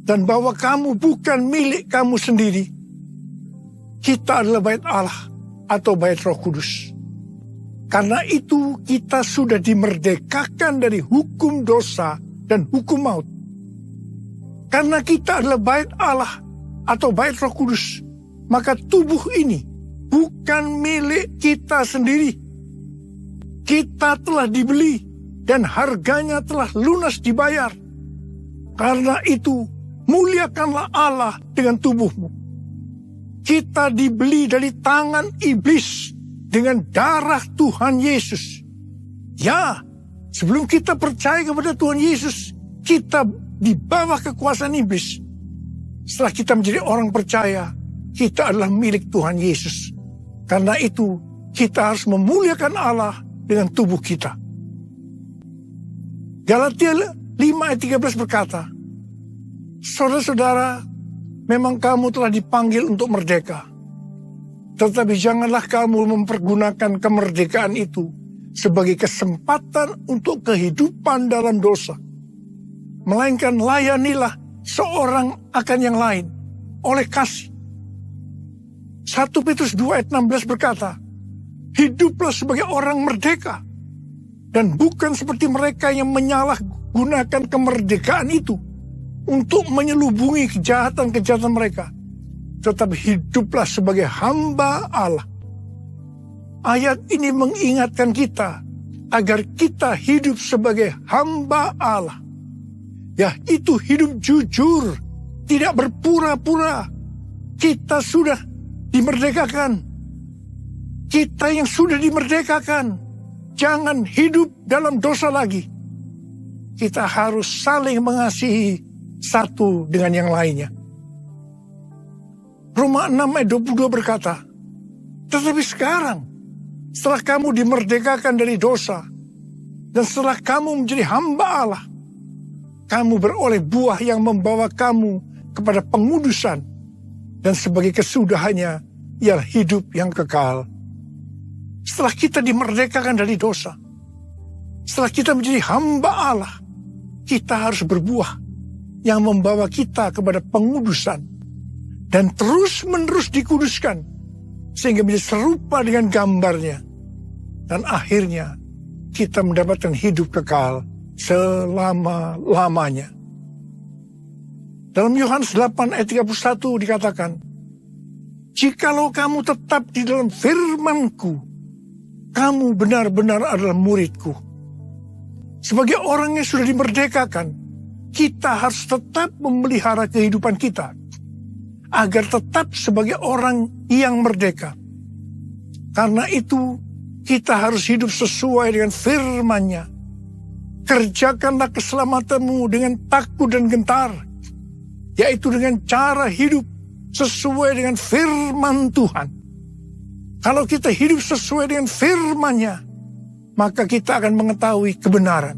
dan bahwa kamu bukan milik kamu sendiri. Kita adalah bait Allah atau bait Roh Kudus. Karena itu kita sudah dimerdekakan dari hukum dosa dan hukum maut. Karena kita adalah bait Allah atau bait Roh Kudus, maka tubuh ini bukan milik kita sendiri. Kita telah dibeli dan harganya telah lunas dibayar. Karena itu, muliakanlah Allah dengan tubuhmu. Kita dibeli dari tangan iblis dengan darah Tuhan Yesus. Ya, sebelum kita percaya kepada Tuhan Yesus, kita di bawah kekuasaan iblis. Setelah kita menjadi orang percaya, kita adalah milik Tuhan Yesus. Karena itu, kita harus memuliakan Allah dengan tubuh kita. Galatia 5 ayat 13 berkata, saudara-saudara, memang kamu telah dipanggil untuk merdeka. Tetapi janganlah kamu mempergunakan kemerdekaan itu sebagai kesempatan untuk kehidupan dalam dosa. Melainkan layanilah seorang akan yang lain oleh kasih. 1 Petrus 2 ayat 16 berkata, hiduplah sebagai orang merdeka, dan bukan seperti mereka yang menyalahgunakan kemerdekaan itu untuk menyelubungi kejahatan-kejahatan mereka, tetapi hiduplah sebagai hamba Allah. Ayat ini mengingatkan kita agar kita hidup sebagai hamba Allah, yaitu hidup jujur, tidak berpura-pura. Kita sudah dimerdekakan. Kita yang sudah dimerdekakan, jangan hidup dalam dosa lagi. Kita harus saling mengasihi satu dengan yang lainnya. Roma 6 ayat 22 berkata, tetapi sekarang, setelah kamu dimerdekakan dari dosa, dan setelah kamu menjadi hamba Allah, kamu beroleh buah yang membawa kamu kepada pengudusan, dan sebagai kesudahannya ialah hidup yang kekal. Setelah kita dimerdekakan dari dosa, setelah kita menjadi hamba Allah, kita harus berbuah yang membawa kita kepada pengudusan dan terus-menerus dikuduskan sehingga menjadi serupa dengan gambarnya, dan akhirnya kita mendapatkan hidup kekal selama-lamanya. Dalam Yohanes 8 ayat 31 dikatakan, jikalau kamu tetap di dalam firman-Ku, kamu benar-benar adalah murid-Ku. Sebagai orang yang sudah dimerdekakan, kita harus tetap memelihara kehidupan kita agar tetap sebagai orang yang merdeka. Karena itu, kita harus hidup sesuai dengan firman-Nya. Kerjakanlah keselamatanmu dengan takut dan gentar, yaitu dengan cara hidup sesuai dengan firman Tuhan. Kalau kita hidup sesuai dengan firman-Nya, maka kita akan mengetahui kebenaran.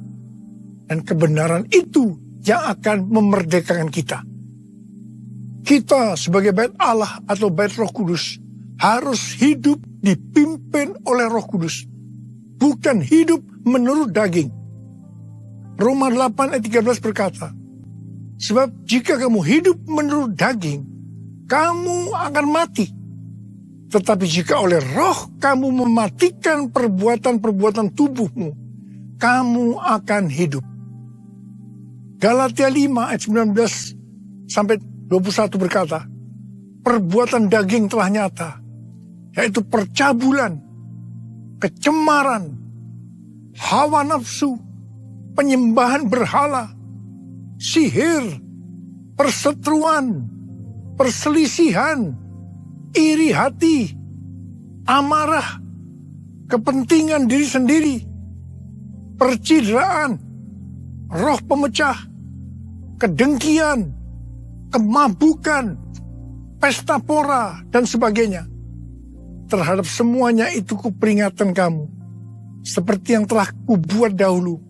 Dan kebenaran itu yang akan memerdekakan kita. Kita sebagai bait Allah atau bait Roh Kudus harus hidup dipimpin oleh Roh Kudus, bukan hidup menurut daging. Roma 8 ayat 13 berkata, sebab jika kamu hidup menurut daging, kamu akan mati. Tetapi jika oleh roh kamu mematikan perbuatan-perbuatan tubuhmu, kamu akan hidup. Galatia 5 ayat 19 sampai 21 berkata, perbuatan daging telah nyata, yaitu percabulan, kecemaran, hawa nafsu, penyembahan berhala, sihir, perseteruan, perselisihan, iri hati, amarah, kepentingan diri sendiri, percideraan, roh pemecah, kedengkian, kemabukan, pesta pora, dan sebagainya. Terhadap semuanya itu kuperingatkan kamu, seperti yang telah kubuat dahulu,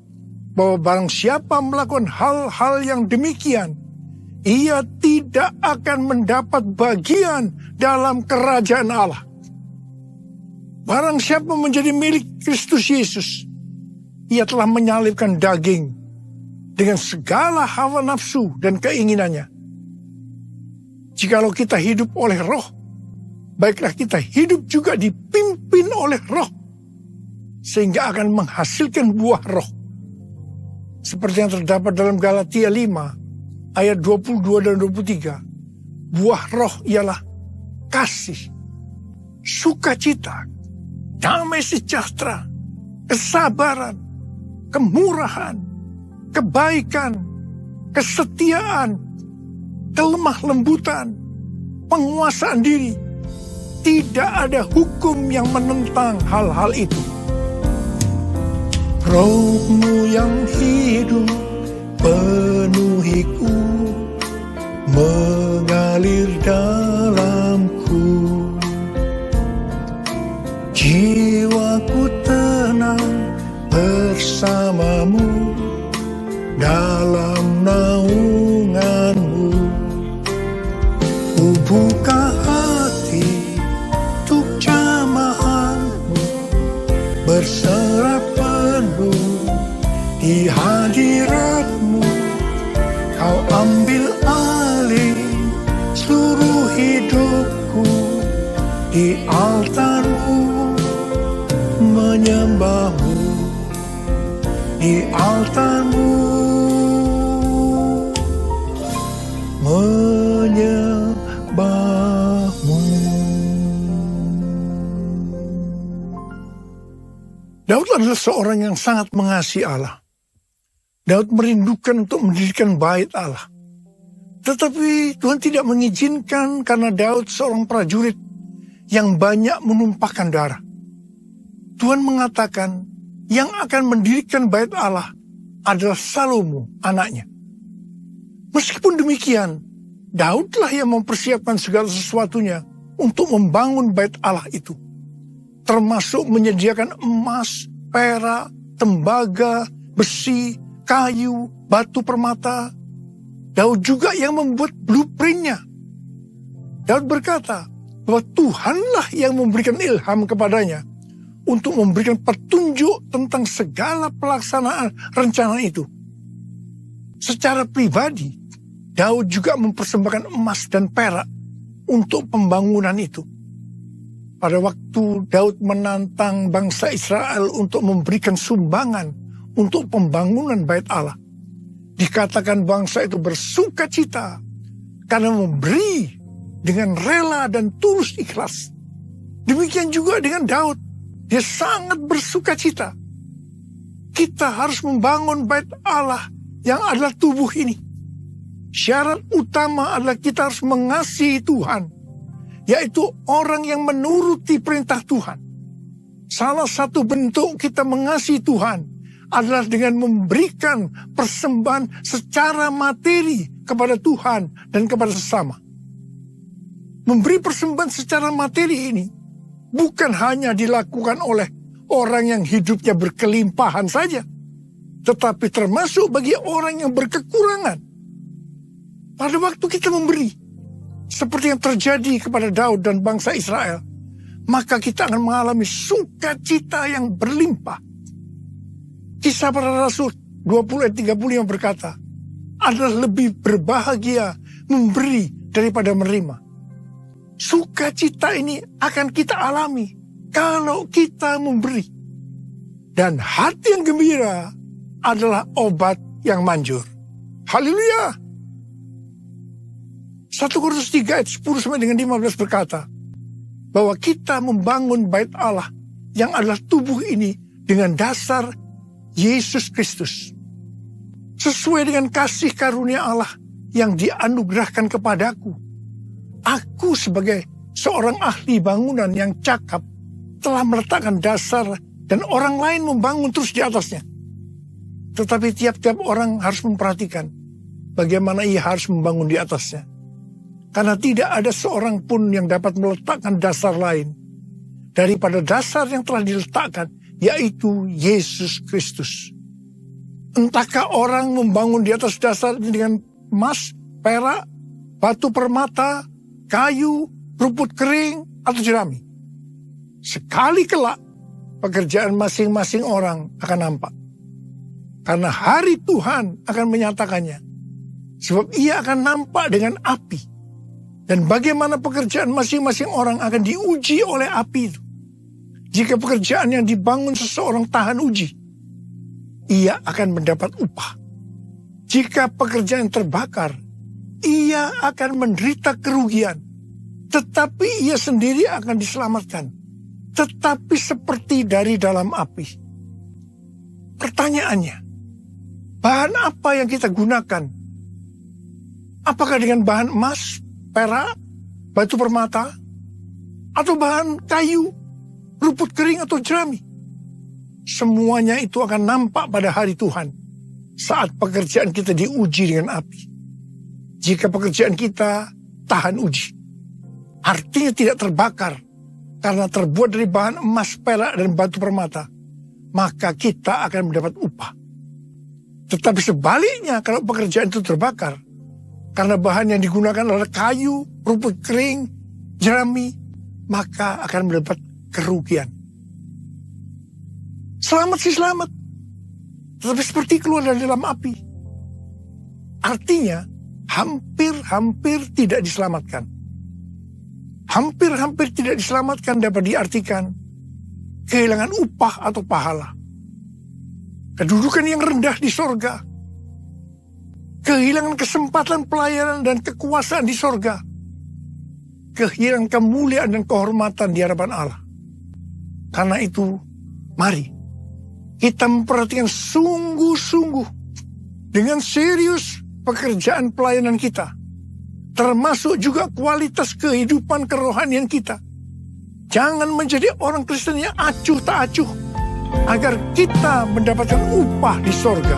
bahwa barang siapa melakukan hal-hal yang demikian, ia tidak akan mendapat bagian dalam kerajaan Allah. Barang siapa menjadi milik Kristus Yesus, ia telah menyalibkan daging dengan segala hawa nafsu dan keinginannya. Jikalau kita hidup oleh roh, baiklah kita hidup juga dipimpin oleh roh, sehingga akan menghasilkan buah roh. Seperti yang terdapat dalam Galatia 5, ayat 22 dan 23, buah roh ialah kasih, sukacita, damai sejahtera, kesabaran, kemurahan, kebaikan, kesetiaan, kelemah lembutan, penguasaan diri. Tidak ada hukum yang menentang hal-hal itu. Roh-Mu yang hidup penuhiku, mengalir dalamku. Jiwaku tenang bersamamu dalam naungan-Mu. Ku buka hati untuk jamahan-Mu, berserah penuh di hadirat-Mu. Kau ambil alih seluruh hidupku, di altar-Mu menyembah-Mu, di altar-Mu menyembah-Mu. Daud adalah seorang yang sangat mengasihi Allah. Daud merindukan untuk mendirikan bait Allah. Tetapi Tuhan tidak mengizinkan karena Daud seorang prajurit yang banyak menumpahkan darah. Tuhan mengatakan yang akan mendirikan bait Allah adalah Salomo, anaknya. Meskipun demikian, Daudlah yang mempersiapkan segala sesuatunya untuk membangun bait Allah itu. Termasuk menyediakan emas, perak, tembaga, besi, kayu, batu permata. Daud juga yang membuat blueprintnya. Daud berkata bahwa Tuhanlah yang memberikan ilham kepadanya untuk memberikan petunjuk tentang segala pelaksanaan rencana itu. Secara pribadi, Daud juga mempersembahkan emas dan perak untuk pembangunan itu. Pada waktu Daud menantang bangsa Israel untuk memberikan sumbangan untuk pembangunan bait Allah, dikatakan bangsa itu bersuka cita karena memberi dengan rela dan tulus ikhlas. Demikian juga dengan Daud, dia sangat bersuka cita. Kita harus membangun bait Allah yang adalah tubuh ini. Syarat utama adalah kita harus mengasihi Tuhan, yaitu orang yang menuruti perintah Tuhan. Salah satu bentuk kita mengasihi Tuhan adalah dengan memberikan persembahan secara materi kepada Tuhan dan kepada sesama. Memberi persembahan secara materi ini bukan hanya dilakukan oleh orang yang hidupnya berkelimpahan saja, tetapi termasuk bagi orang yang berkekurangan. Pada waktu kita memberi, seperti yang terjadi kepada Daud dan bangsa Israel, maka kita akan mengalami sukacita yang berlimpah. Kisah para Rasul 20 ayat 35 berkata, adalah lebih berbahagia memberi daripada menerima. Sukacita ini akan kita alami kalau kita memberi. Dan hati yang gembira adalah obat yang manjur. Haleluya! 1 Korintus 3 ayat 10 sampai dengan 15 berkata, bahwa kita membangun bait Allah yang adalah tubuh ini dengan dasar Yesus Kristus. Sesuai dengan kasih karunia Allah yang dianugerahkan kepadaku. Aku sebagai seorang ahli bangunan yang cakap telah meletakkan dasar dan orang lain membangun terus di atasnya. Tetapi tiap-tiap orang harus memperhatikan bagaimana ia harus membangun di atasnya. Karena tidak ada seorang pun yang dapat meletakkan dasar lain daripada dasar yang telah diletakkan, yaitu Yesus Kristus. Entahkah orang membangun di atas dasar ini dengan emas, perak, batu permata, kayu, rumput kering, atau jerami. Sekali kelak, pekerjaan masing-masing orang akan nampak. Karena hari Tuhan akan menyatakannya. Sebab ia akan nampak dengan api. Dan bagaimana pekerjaan masing-masing orang akan diuji oleh api itu. Jika pekerjaan yang dibangun seseorang tahan uji, ia akan mendapat upah. Jika pekerjaan terbakar, ia akan menderita kerugian. Tetapi ia sendiri akan diselamatkan. Tetapi seperti dari dalam api. Pertanyaannya, bahan apa yang kita gunakan? Apakah dengan bahan emas, perak, batu permata, atau bahan kayu, rumput kering atau jerami? Semuanya itu akan nampak pada hari Tuhan saat pekerjaan kita diuji dengan api. Jika pekerjaan kita tahan uji, artinya tidak terbakar karena terbuat dari bahan emas, perak, dan batu permata, maka kita akan mendapat upah. Tetapi sebaliknya, kalau pekerjaan itu terbakar karena bahan yang digunakan adalah kayu, rumput kering, jerami, maka akan mendapat kerugian. Selamat sih selamat, tetapi seperti keluar dari dalam api. Artinya, hampir-hampir tidak diselamatkan. Hampir-hampir tidak diselamatkan dapat diartikan kehilangan upah atau pahala. Kedudukan yang rendah di sorga. Kehilangan kesempatan pelayanan dan kekuasaan di sorga. Kehilangan kemuliaan dan kehormatan di hadapan Allah. Karena itu, mari kita memperhatikan sungguh-sungguh dengan serius pekerjaan pelayanan kita. Termasuk juga kualitas kehidupan kerohanian kita. Jangan menjadi orang Kristen yang acuh tak acuh, agar kita mendapatkan upah di sorga.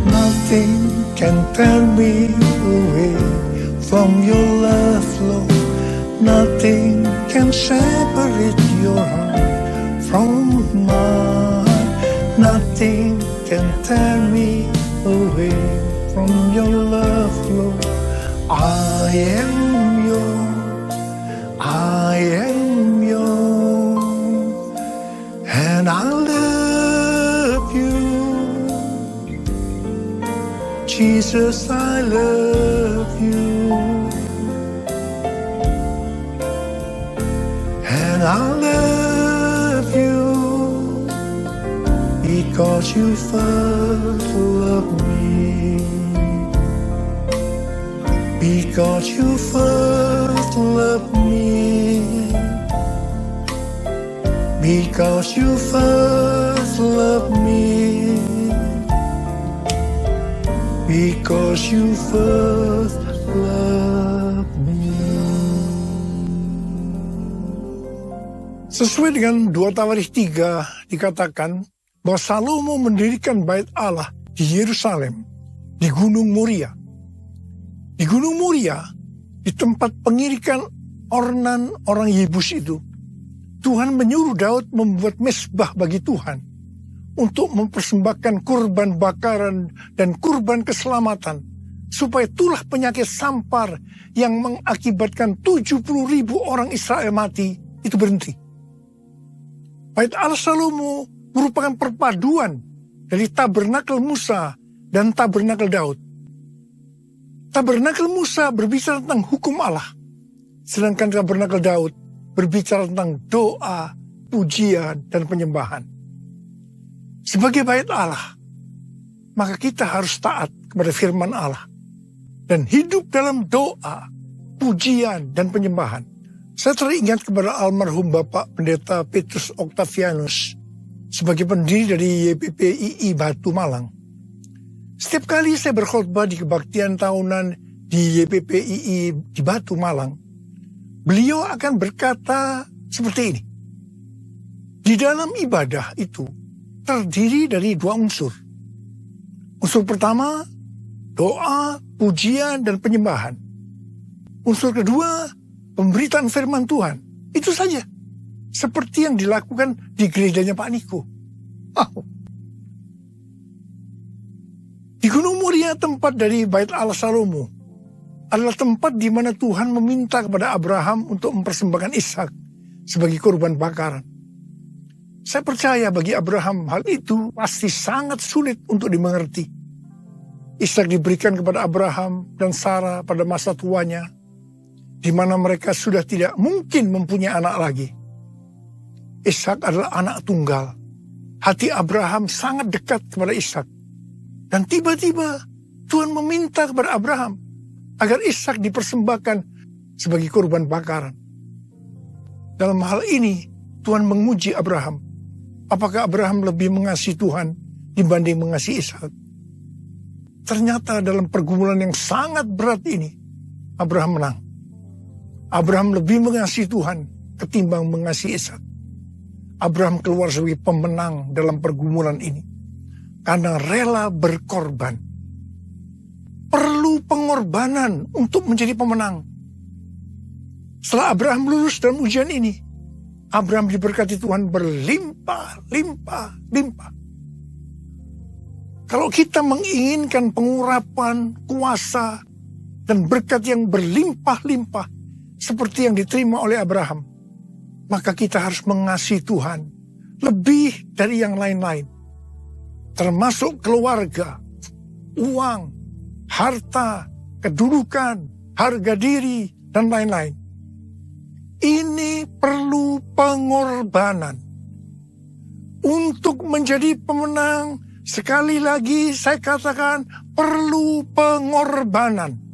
Nothing can tear me away from your love, Lord. Nothing can separate your heart from mine. Nothing can tear me away from your love, Lord. I am yours, I am yours, and I love you. Jesus, I love you, and I love you because you first loved me, because you first loved me, because you first loved me. Because you first loved me. Sesuai dengan 2 Tawarikh 3 dikatakan bahwa Salomo mendirikan bait Allah di Yerusalem, di Gunung Moria. Di Gunung Moria, di tempat pengirikan ornan orang Yebus itu, Tuhan menyuruh Daud membuat mezbah bagi Tuhan untuk mempersembahkan kurban bakaran dan kurban keselamatan, supaya tulah penyakit sampar yang mengakibatkan 70.000 orang Israel mati itu berhenti. Bait Allah Salomo merupakan perpaduan dari tabernakel Musa dan tabernakel Daud. Tabernakel Musa berbicara tentang hukum Allah, sedangkan tabernakel Daud berbicara tentang doa, pujian, dan penyembahan. Sebagai bait Allah, maka kita harus taat kepada firman Allah dan hidup dalam doa, pujian, dan penyembahan. Saya teringat kepada almarhum Bapak Pendeta Petrus Octavianus sebagai pendiri dari YPPII Batu Malang. Setiap kali saya berkhotbah di kebaktian tahunan di YPPII di Batu Malang, beliau akan berkata seperti ini. Di dalam ibadah itu terdiri dari 2 unsur. Unsur pertama, doa, pujian, dan penyembahan. Unsur kedua, pemberitaan firman Tuhan. Itu saja. Seperti yang dilakukan di gerejanya Pak Niko. Di Gunung Moria, tempat dari bait Allah Salomo, adalah tempat di mana Tuhan meminta kepada Abraham untuk mempersembahkan Ishak sebagai kurban bakaran. Saya percaya bagi Abraham hal itu pasti sangat sulit untuk dimengerti. Ishak diberikan kepada Abraham dan Sarah pada masa tuanya, di mana mereka sudah tidak mungkin mempunyai anak lagi. Ishak adalah anak tunggal. Hati Abraham sangat dekat kepada Ishak. Dan tiba-tiba Tuhan meminta kepada Abraham agar Ishak dipersembahkan sebagai kurban bakaran. Dalam hal ini Tuhan menguji Abraham. apakah Abraham lebih mengasihi Tuhan dibanding mengasihi Ishak? Ternyata dalam pergumulan yang sangat berat ini, Abraham menang. Abraham lebih mengasihi Tuhan ketimbang mengasihi Ishak. Abraham keluar sebagai pemenang dalam pergumulan ini karena rela berkorban. Perlu pengorbanan untuk menjadi pemenang. Setelah Abraham lulus dalam ujian ini, Abraham diberkati Tuhan berlimpah-limpah-limpah. Kalau kita menginginkan pengurapan, kuasa, dan berkat yang berlimpah-limpah seperti yang diterima oleh Abraham, maka kita harus mengasihi Tuhan lebih dari yang lain-lain. Termasuk keluarga, uang, harta, kedudukan, harga diri, dan lain-lain. Ini perlu pengorbanan. Untuk menjadi pemenang, sekali lagi saya katakan perlu pengorbanan.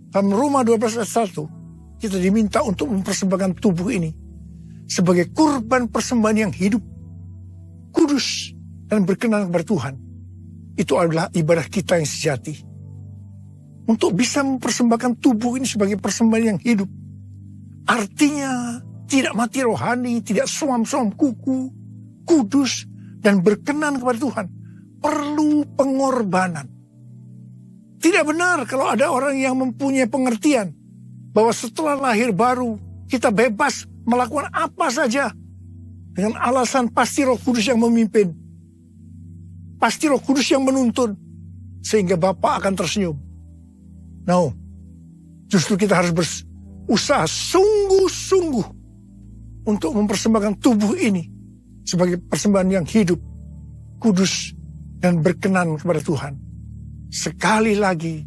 Dalam Roma 12 ayat 1, kita diminta untuk mempersembahkan tubuh ini sebagai kurban persembahan yang hidup, kudus, dan berkenan kepada Tuhan. Itu adalah ibadah kita yang sejati. Untuk bisa mempersembahkan tubuh ini sebagai persembahan yang hidup, artinya tidak mati rohani, tidak suam-suam kuku, kudus, dan berkenan kepada Tuhan. Perlu pengorbanan. Tidak benar kalau ada orang yang mempunyai pengertian bahwa setelah lahir baru kita bebas melakukan apa saja dengan alasan pasti Roh Kudus yang memimpin, pasti Roh Kudus yang menuntun, sehingga Bapa akan tersenyum. No, justru kita harus berusaha sungguh-sungguh untuk mempersembahkan tubuh ini sebagai persembahan yang hidup, kudus, dan berkenan kepada Tuhan. Sekali lagi,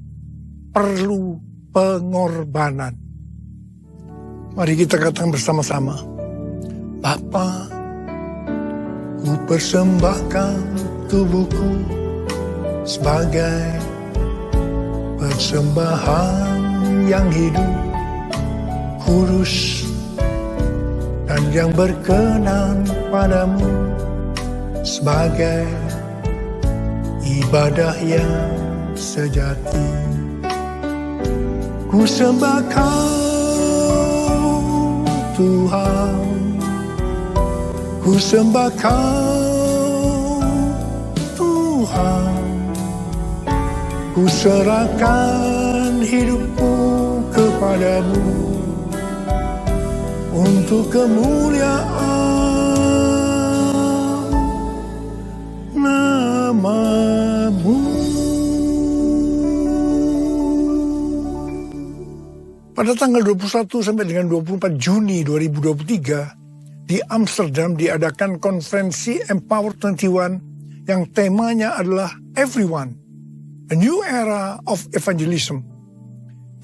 perlu pengorbanan. Mari kita katakan bersama-sama, Bapa, ku persembahkan tubuhku sebagai persembahan yang hidup, kudus, dan yang berkenan padamu, sebagai ibadah yang sejati. Ku sembah Kau Tuhan, ku sembah Kau Tuhan, ku serahkan hidupku kepadamu untuk kemuliaan nama-Mu. Pada tanggal 21 sampai dengan 24 Juni 2023 di Amsterdam diadakan konferensi Empower 21 yang temanya adalah Everyone, A New Era of Evangelism.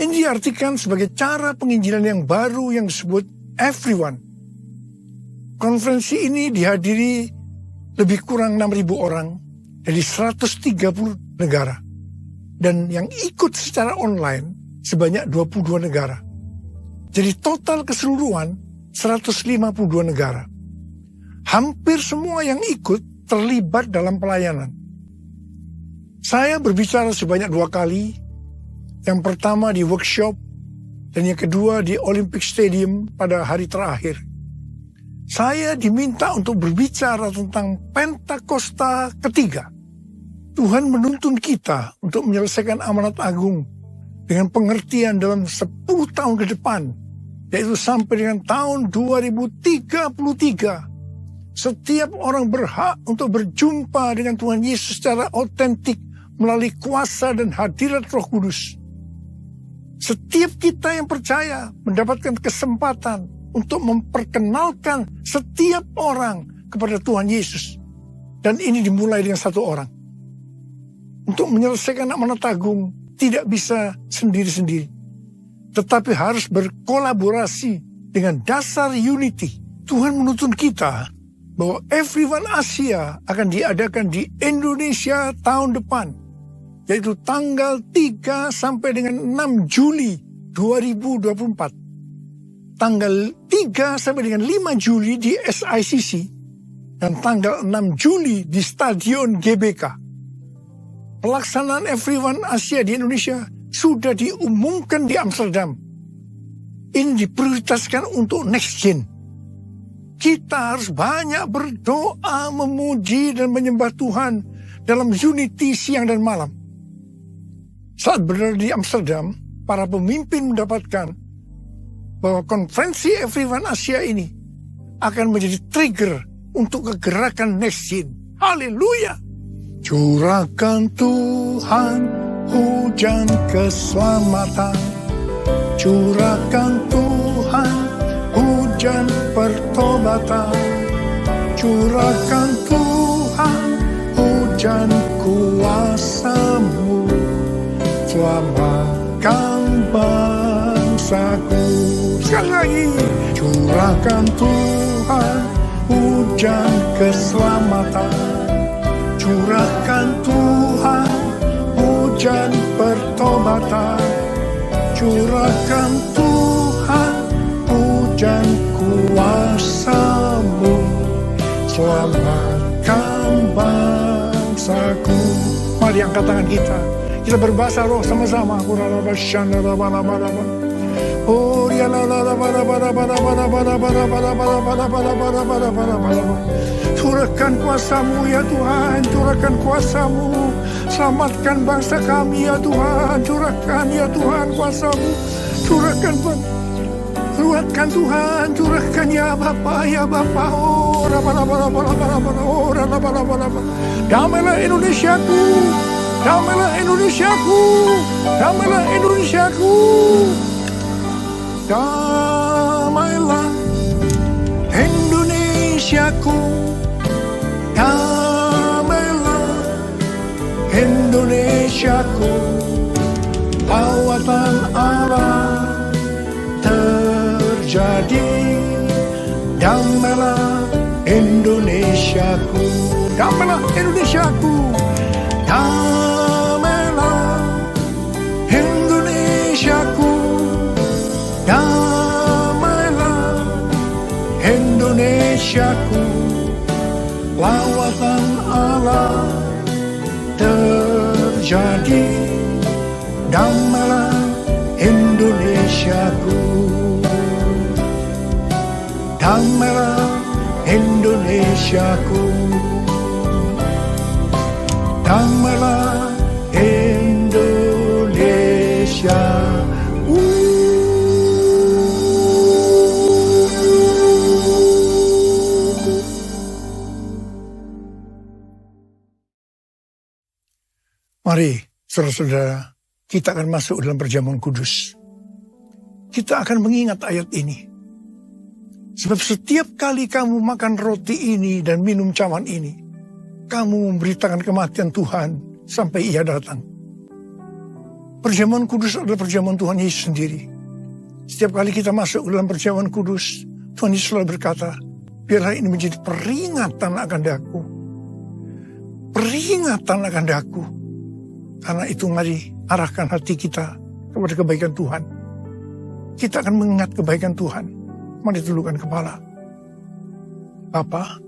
Ini diartikan sebagai cara penginjilan yang baru yang disebut Everyone. Konferensi ini dihadiri lebih kurang 6.000 orang dari 130 negara. Dan yang ikut secara online sebanyak 22 negara. Jadi total keseluruhan 152 negara. Hampir semua yang ikut terlibat dalam pelayanan. Saya berbicara sebanyak 2 kali. Yang pertama di workshop dan yang kedua di Olympic Stadium pada hari terakhir. Saya diminta untuk berbicara tentang Pentakosta ketiga. Tuhan menuntun kita untuk menyelesaikan amanat agung dengan pengertian dalam 10 tahun ke depan, yaitu sampai dengan tahun 2033. Setiap orang berhak untuk berjumpa dengan Tuhan Yesus secara otentik melalui kuasa dan hadirat Roh Kudus. Setiap kita yang percaya mendapatkan kesempatan untuk memperkenalkan setiap orang kepada Tuhan Yesus. Dan ini dimulai dengan 1 orang. Untuk menyelesaikan amanat agung tidak bisa sendiri-sendiri. Tetapi harus berkolaborasi dengan dasar unity. Tuhan menuntun kita bahwa Everyone Asia akan diadakan di Indonesia tahun depan. Yaitu tanggal 3 sampai dengan 6 Juli 2024. Tanggal 3 sampai dengan 5 Juli di SICC dan tanggal 6 Juli di Stadion GBK. Pelaksanaan F1 Asia di Indonesia sudah diumumkan di Amsterdam. Ini diprioritaskan untuk next gen. Kita harus banyak berdoa, memuji dan menyembah Tuhan dalam unity siang dan malam. Saat berada di Amsterdam, para pemimpin mendapatkan bahwa konferensi F1 Asia ini akan menjadi trigger untuk kegerakan next gen. Haleluya! Curahkan Tuhan hujan keselamatan, curahkan Tuhan hujan pertobatan, curahkan Tuhan hujan kuasa-Mu, selamatkan bangsaku. Sekali lagi, Curahkan Tuhan hujan keselamatan, curahkan Tuhan hujan pertobatan, curahkan Tuhan hujan kuasa-Mu, selamatkan bangsaku. mari angkat tangan kita. Kita berbahasa roh sama-sama. Oh, ya la la la bara bara bara bara bara bara bara bara bara bara bara bara bara bara. Curahkan kuasa-Mu ya Tuhan, curahkan kuasa-Mu. Selamatkan bangsa kami ya Tuhan, curahkan ya Tuhan kuasa-Mu. Curahkan Tuhan, curahkan ya Bapa, ya Bapa. Oh, raba raba raba raba raba, oh raba raba raba. Damailah Indonesiaku, damailah Indonesiaku, damailah Indonesiaku. Damailah Indonesiaku, damailah Indonesiaku, lawatan Allah terjadi. Damailah Indonesiaku, Damailah Indonesiaku, damailah Indonesiaku, damailah Indonesiaku, lawatan Allah terjadi. Damailah Indonesiaku, damailah Indonesiaku, damailah Indonesia. mari saudara-saudara, kita akan masuk dalam perjamuan kudus. Kita akan mengingat ayat ini. Sebab setiap kali kamu makan roti ini dan minum cawan ini, kamu memberitakan kematian Tuhan sampai Ia datang. Perjamuan kudus adalah perjamuan Tuhan Yesus sendiri. Setiap kali kita masuk dalam perjamuan kudus, Tuhan Yesus selalu berkata, biarlah ini menjadi peringatan akan daku. Peringatan akan daku. Karena itu mari arahkan hati kita kepada kebaikan Tuhan. Kita akan mengingat kebaikan Tuhan. Mari tundukkan kepala. Bapa,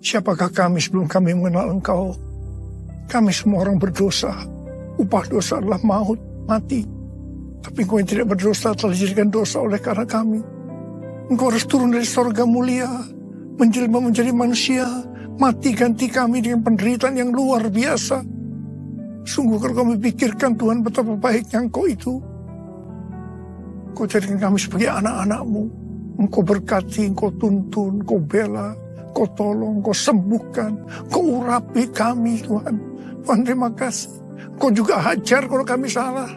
siapakah kami sebelum kami mengenal Engkau? Kami semua orang berdosa. Upah dosa adalah maut, mati. Tapi Engkau yang tidak berdosa telah dijadikan dosa oleh karena kami. Engkau harus turun dari sorga mulia, menjelma menjadi manusia, mati ganti kami dengan penderitaan yang luar biasa. Sungguh kalau kami pikirkan Tuhan betapa baiknya Engkau itu. Engkau jadikan kami sebagai anak-anak-Mu. Engkau berkati, Engkau tuntun, Engkau bela, Engkau tolong, Engkau sembuhkan, Engkau urapi kami Tuhan. Tuhan terima kasih. Engkau juga hajar kalau kami salah.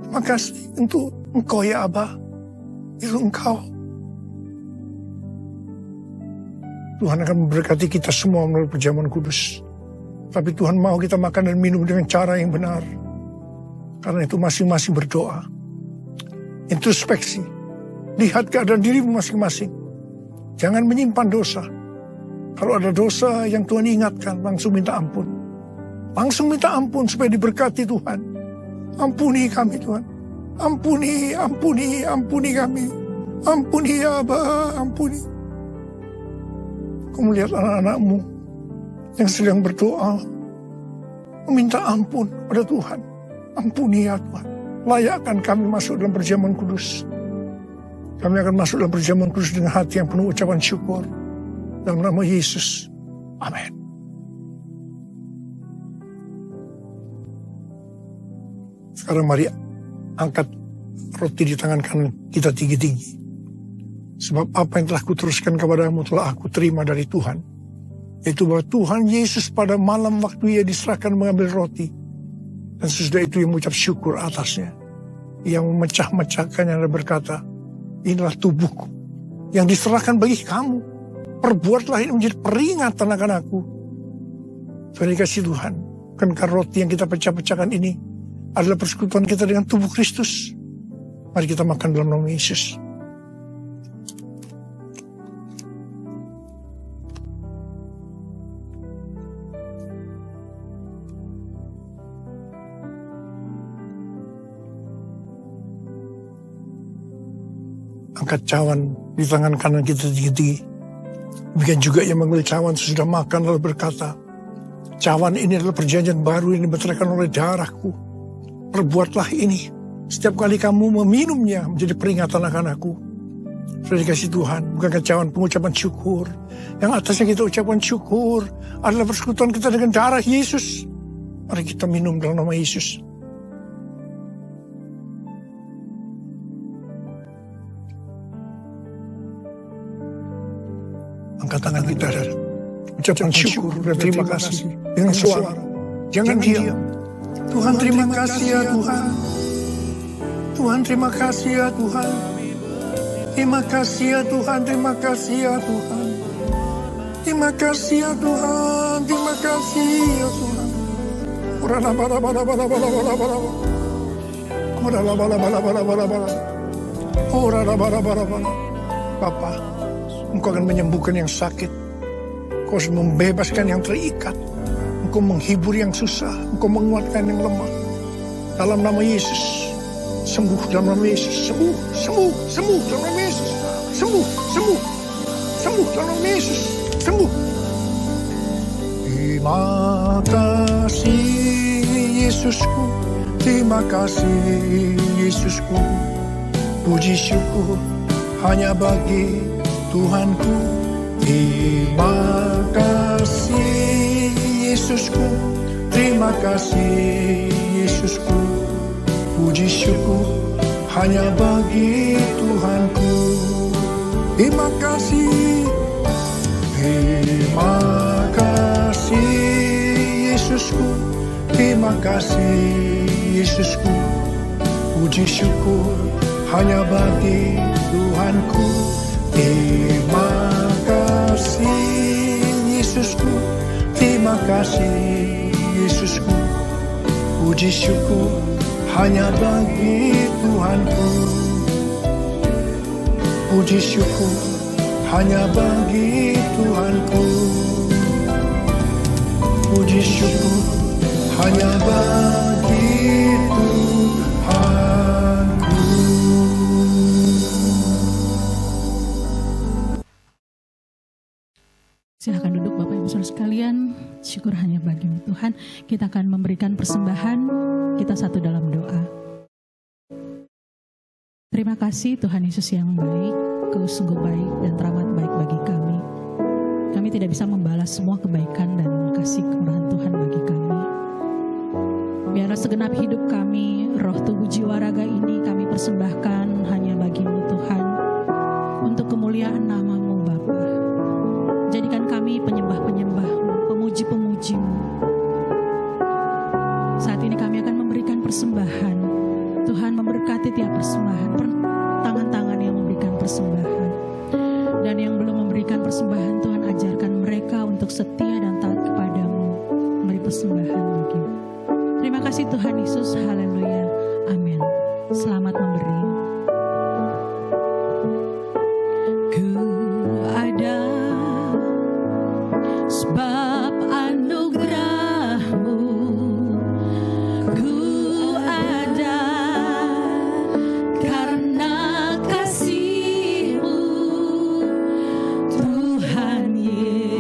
Terima kasih untuk Engkau ya Abah. Itu Engkau. Tuhan akan memberkati kita semua melalui perjamuan kudus. Tapi Tuhan mau kita makan dan minum dengan cara yang benar. Karena itu masing-masing berdoa. Introspeksi. Lihat keadaan dirimu masing-masing. Jangan menyimpan dosa. Kalau ada dosa yang Tuhan ingatkan, langsung minta ampun. Langsung minta ampun supaya diberkati Tuhan. Ampuni kami Tuhan. Ampuni, ampuni, ampuni kami. Ampuni ya Abah, ampuni. Kau melihat anak-anakmu yang sedang berdoa, meminta ampun pada Tuhan. Ampuni ya Tuhan. Layakkan kami masuk dalam perjamuan kudus. Kami akan masuk dalam perjamuan kudus dengan hati yang penuh ucapan syukur. Dalam nama Yesus. Amin. Sekarang mari angkat roti di tangan kanan kita tinggi-tinggi. Sebab apa yang telah kuteruskan kepadamu telah aku terima dari Tuhan. Yaitu bahwa Tuhan Yesus pada malam waktu ia diserahkan mengambil roti. Dan sesudah itu ia mengucap syukur atasnya. Ia memecah-mecahkannya dan berkata, inilah tubuhku yang diserahkan bagi kamu. Perbuatlah ini menjadi peringatan akan aku. Tuhan dikasih Tuhan. Bukankah roti yang kita pecah-pecahkan ini adalah persekutuan kita dengan tubuh Kristus. Mari kita makan dalam nama Yesus. Angkat cawan di tangan kanan kita tinggi-tinggi. Demikian juga yang mengambil cawan sesudah makan lalu berkata, cawan ini adalah perjanjian baru yang dibenarkan oleh darahku. Perbuatlah ini setiap kali kamu meminumnya menjadi peringatan akan aku. Sudah dikasih Tuhan, bukankah cawan pengucapan syukur. Yang atasnya kita ucapan syukur adalah persekutuan kita dengan darah Yesus. Mari kita minum dalam nama Yesus. Angkat tangan kita dan ucapkan syukur dan terima kasih dengan suara. Jangan diam. Tuhan terima kasih ya Tuhan. Tuhan terima kasih ya Tuhan. Terima kasih ya Tuhan. Terima kasih ya Tuhan. Terima kasih ya Tuhan. Terima kasih ya Tuhan. Urana bala bala bala bala bala bala. Urana bala bala bala bala bala. Urana bala bala bala. Bapa, Engkau akan menyembuhkan yang sakit. Engkau akan membebaskan yang terikat. Engkau menghibur yang susah. Engkau menguatkan yang lemah. Dalam nama Yesus. Sembuh dalam nama Yesus. Sembuh, sembuh, sembuh dalam nama Yesus. Sembuh, sembuh. Sembuh dalam nama Yesus. Sembuh. Terima kasih Yesusku. Terima kasih Yesusku. Puji syukur hanya bagi Tuhanku. Terima kasih Yesusku. Terima kasih Yesusku. Puji syukur hanya bagi Tuhanku. Terima kasih. Terima kasih Yesusku. Terima kasih Yesusku. Puji syukur hanya bagi Tuhanku. Terima kasih Yesusku. Terima kasih Yesusku. Puji syukur hanya bagi Tuhanku. Puji syukur hanya bagi Tuhanku. Puji syukur hanya bagi Tuhanku. Silahkan duduk Bapak Ibu Saudara sekalian. Syukur hanya bagimu Tuhan. Kita akan memberikan persembahan. Kita satu dalam doa. Terima kasih Tuhan Yesus yang baik. Kau sungguh baik dan teramat baik bagi kami. Kami tidak bisa membalas semua kebaikan dan kasih kemurahan Tuhan bagi kami. Biarlah segenap hidup kami, roh tubuh jiwa raga ini kami persembahkan hanya bagimu Tuhan. Untuk kemuliaan nama-Mu Bapa. Jadikan kami penyembah-penyembah-Mu, pemuji-pemuji-Mu. Saat ini kami akan memberikan persembahan. Tuhan memberkati tiap persembahan, tangan-tangan yang memberikan persembahan. Dan yang belum memberikan persembahan, Tuhan ajarkan mereka untuk setia dan taat kepadamu. Memberi persembahan bagimu. Terima kasih Tuhan Yesus, haleluya, amin. Selamat memberi. Ku ada sebab anugerah-Mu. Ku ada karena kasih-Mu, Tuhan Yesus.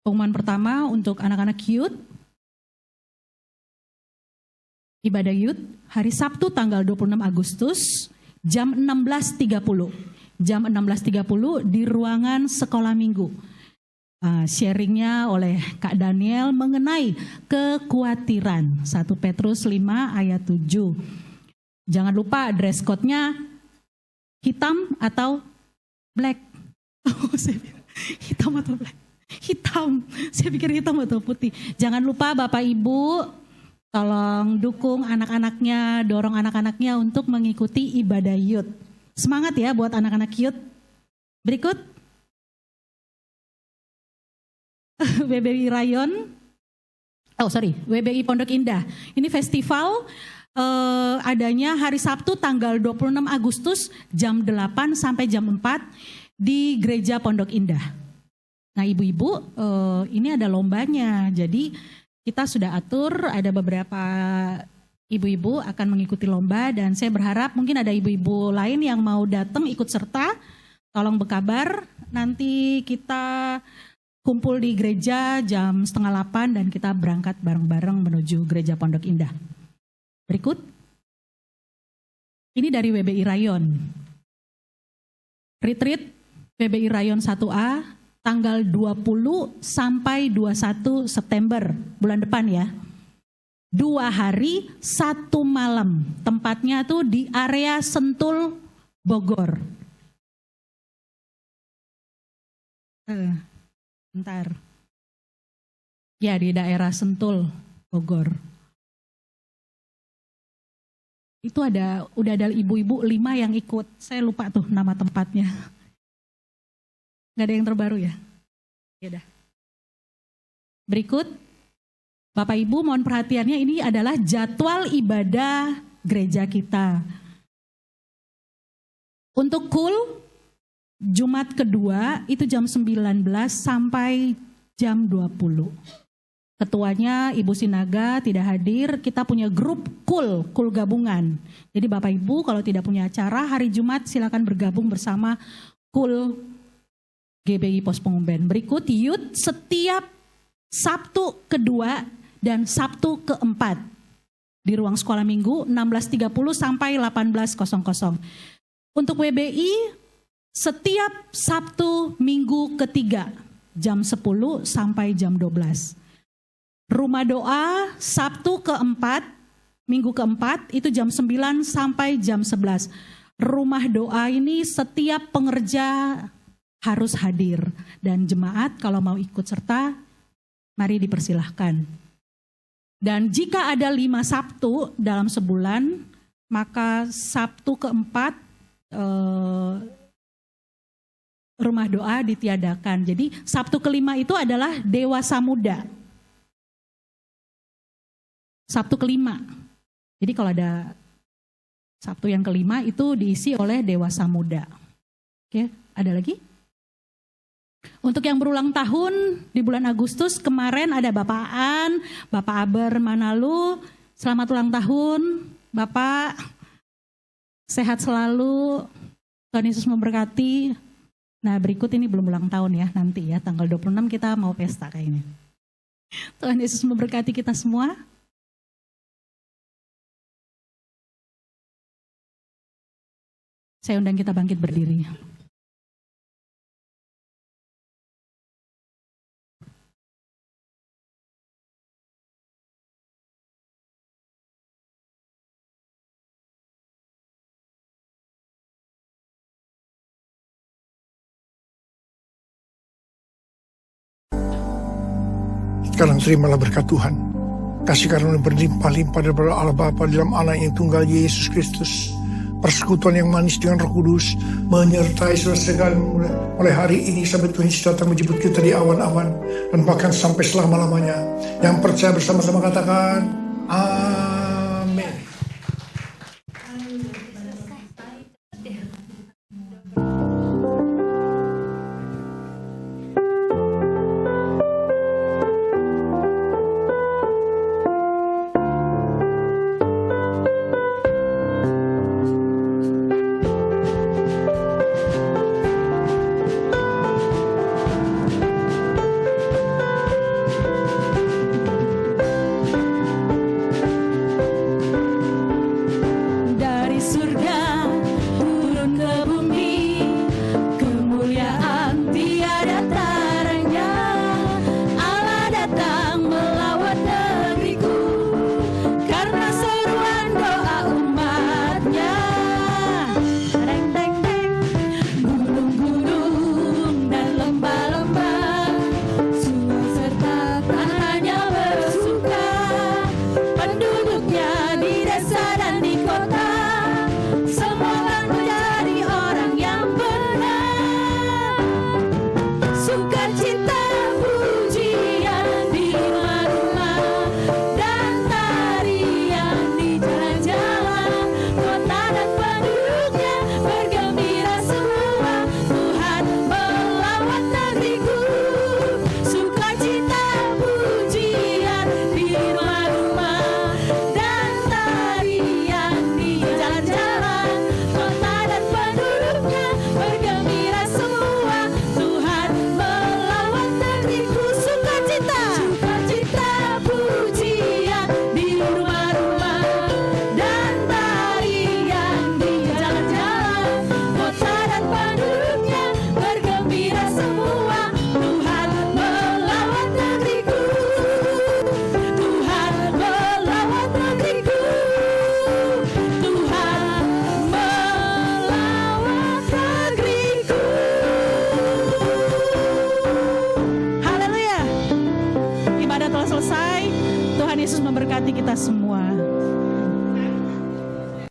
Pengumuman pertama untuk anak-anak youth. Ibadah youth hari Sabtu tanggal 26 Agustus jam 16.30. Jam 16.30 di ruangan sekolah minggu. Sharingnya oleh Kak Daniel mengenai kekhawatiran. 1 Petrus 5 ayat 7. Jangan lupa dress code-nya hitam atau black. Hitam atau black? Hitam. Saya pikir hitam atau putih. Jangan lupa Bapak Ibu tolong dukung anak-anaknya, dorong anak-anaknya untuk mengikuti ibadah youth. Semangat ya buat anak-anak youth. Berikut. WBI Rayon. WBI Pondok Indah. Ini festival adanya hari Sabtu tanggal 26 Agustus jam 8 sampai jam 4 di Gereja Pondok Indah. Nah ibu-ibu ini ada lombanya. Jadi kita sudah atur ada beberapa ibu-ibu akan mengikuti lomba dan saya berharap mungkin ada ibu-ibu lain yang mau datang ikut serta. Tolong berkabar, nanti kita kumpul di gereja jam 7:30 dan kita berangkat bareng-bareng menuju Gereja Pondok Indah. Berikut. Ini dari WBI Rayon. Retreat WBI Rayon 1A tanggal 20 sampai 21 September bulan depan ya. 2 hari 1 malam. Tempatnya tuh di area Sentul, Bogor. Bentar. Ya di daerah Sentul, Bogor. Itu udah ada ibu-ibu 5 yang ikut. Saya lupa tuh nama tempatnya. Gak ada yang terbaru ya? Ya udah. Berikut. Bapak Ibu mohon perhatiannya, ini adalah jadwal ibadah gereja kita. Untuk Jumat kedua itu jam 19 sampai jam 20. Ketuanya Ibu Sinaga tidak hadir, kita punya grup kul gabungan. Jadi Bapak Ibu kalau tidak punya acara hari Jumat silakan bergabung bersama kul GBI Pos Pengumben. Berikut youth setiap Sabtu kedua dan Sabtu keempat di ruang sekolah minggu 16.30 sampai 18.00. Untuk WBI setiap Sabtu minggu ketiga jam 10 sampai jam 12. Rumah doa Sabtu keempat, minggu keempat itu jam 9 sampai jam 11. Rumah doa ini setiap pengerja harus hadir. Dan jemaat kalau mau ikut serta, mari dipersilahkan. Dan jika ada 5 Sabtu dalam sebulan, maka Sabtu keempat rumah doa ditiadakan. Jadi Sabtu kelima itu adalah dewasa muda. Sabtu kelima. Jadi kalau ada Sabtu yang kelima itu diisi oleh dewasa muda. Oke, ada lagi? Untuk yang berulang tahun di bulan Agustus kemarin ada Bapak An, Bapak Aber Manalu. Selamat ulang tahun, Bapak. Sehat selalu. Tuhan Yesus memberkati. Nah berikut ini belum ulang tahun ya, nanti ya tanggal 26 kita mau pesta kayaknya. Tuhan Yesus memberkati kita semua. Saya undang kita bangkit berdiri. Sekarang terimalah berkat Tuhan. Kasih karunia berlimpah-limpah daripada Allah Bapa dalam Anak yang tunggal Yesus Kristus. Persekutuan yang manis dengan Roh Kudus menyertai saudara sekalian mulai hari ini sampai Tuhan Yesus datang menjemput kita di awan-awan dan bahkan sampai selama-lamanya. Yang percaya bersama-sama katakan amin. Tuhan Yesus memberkati kita semua.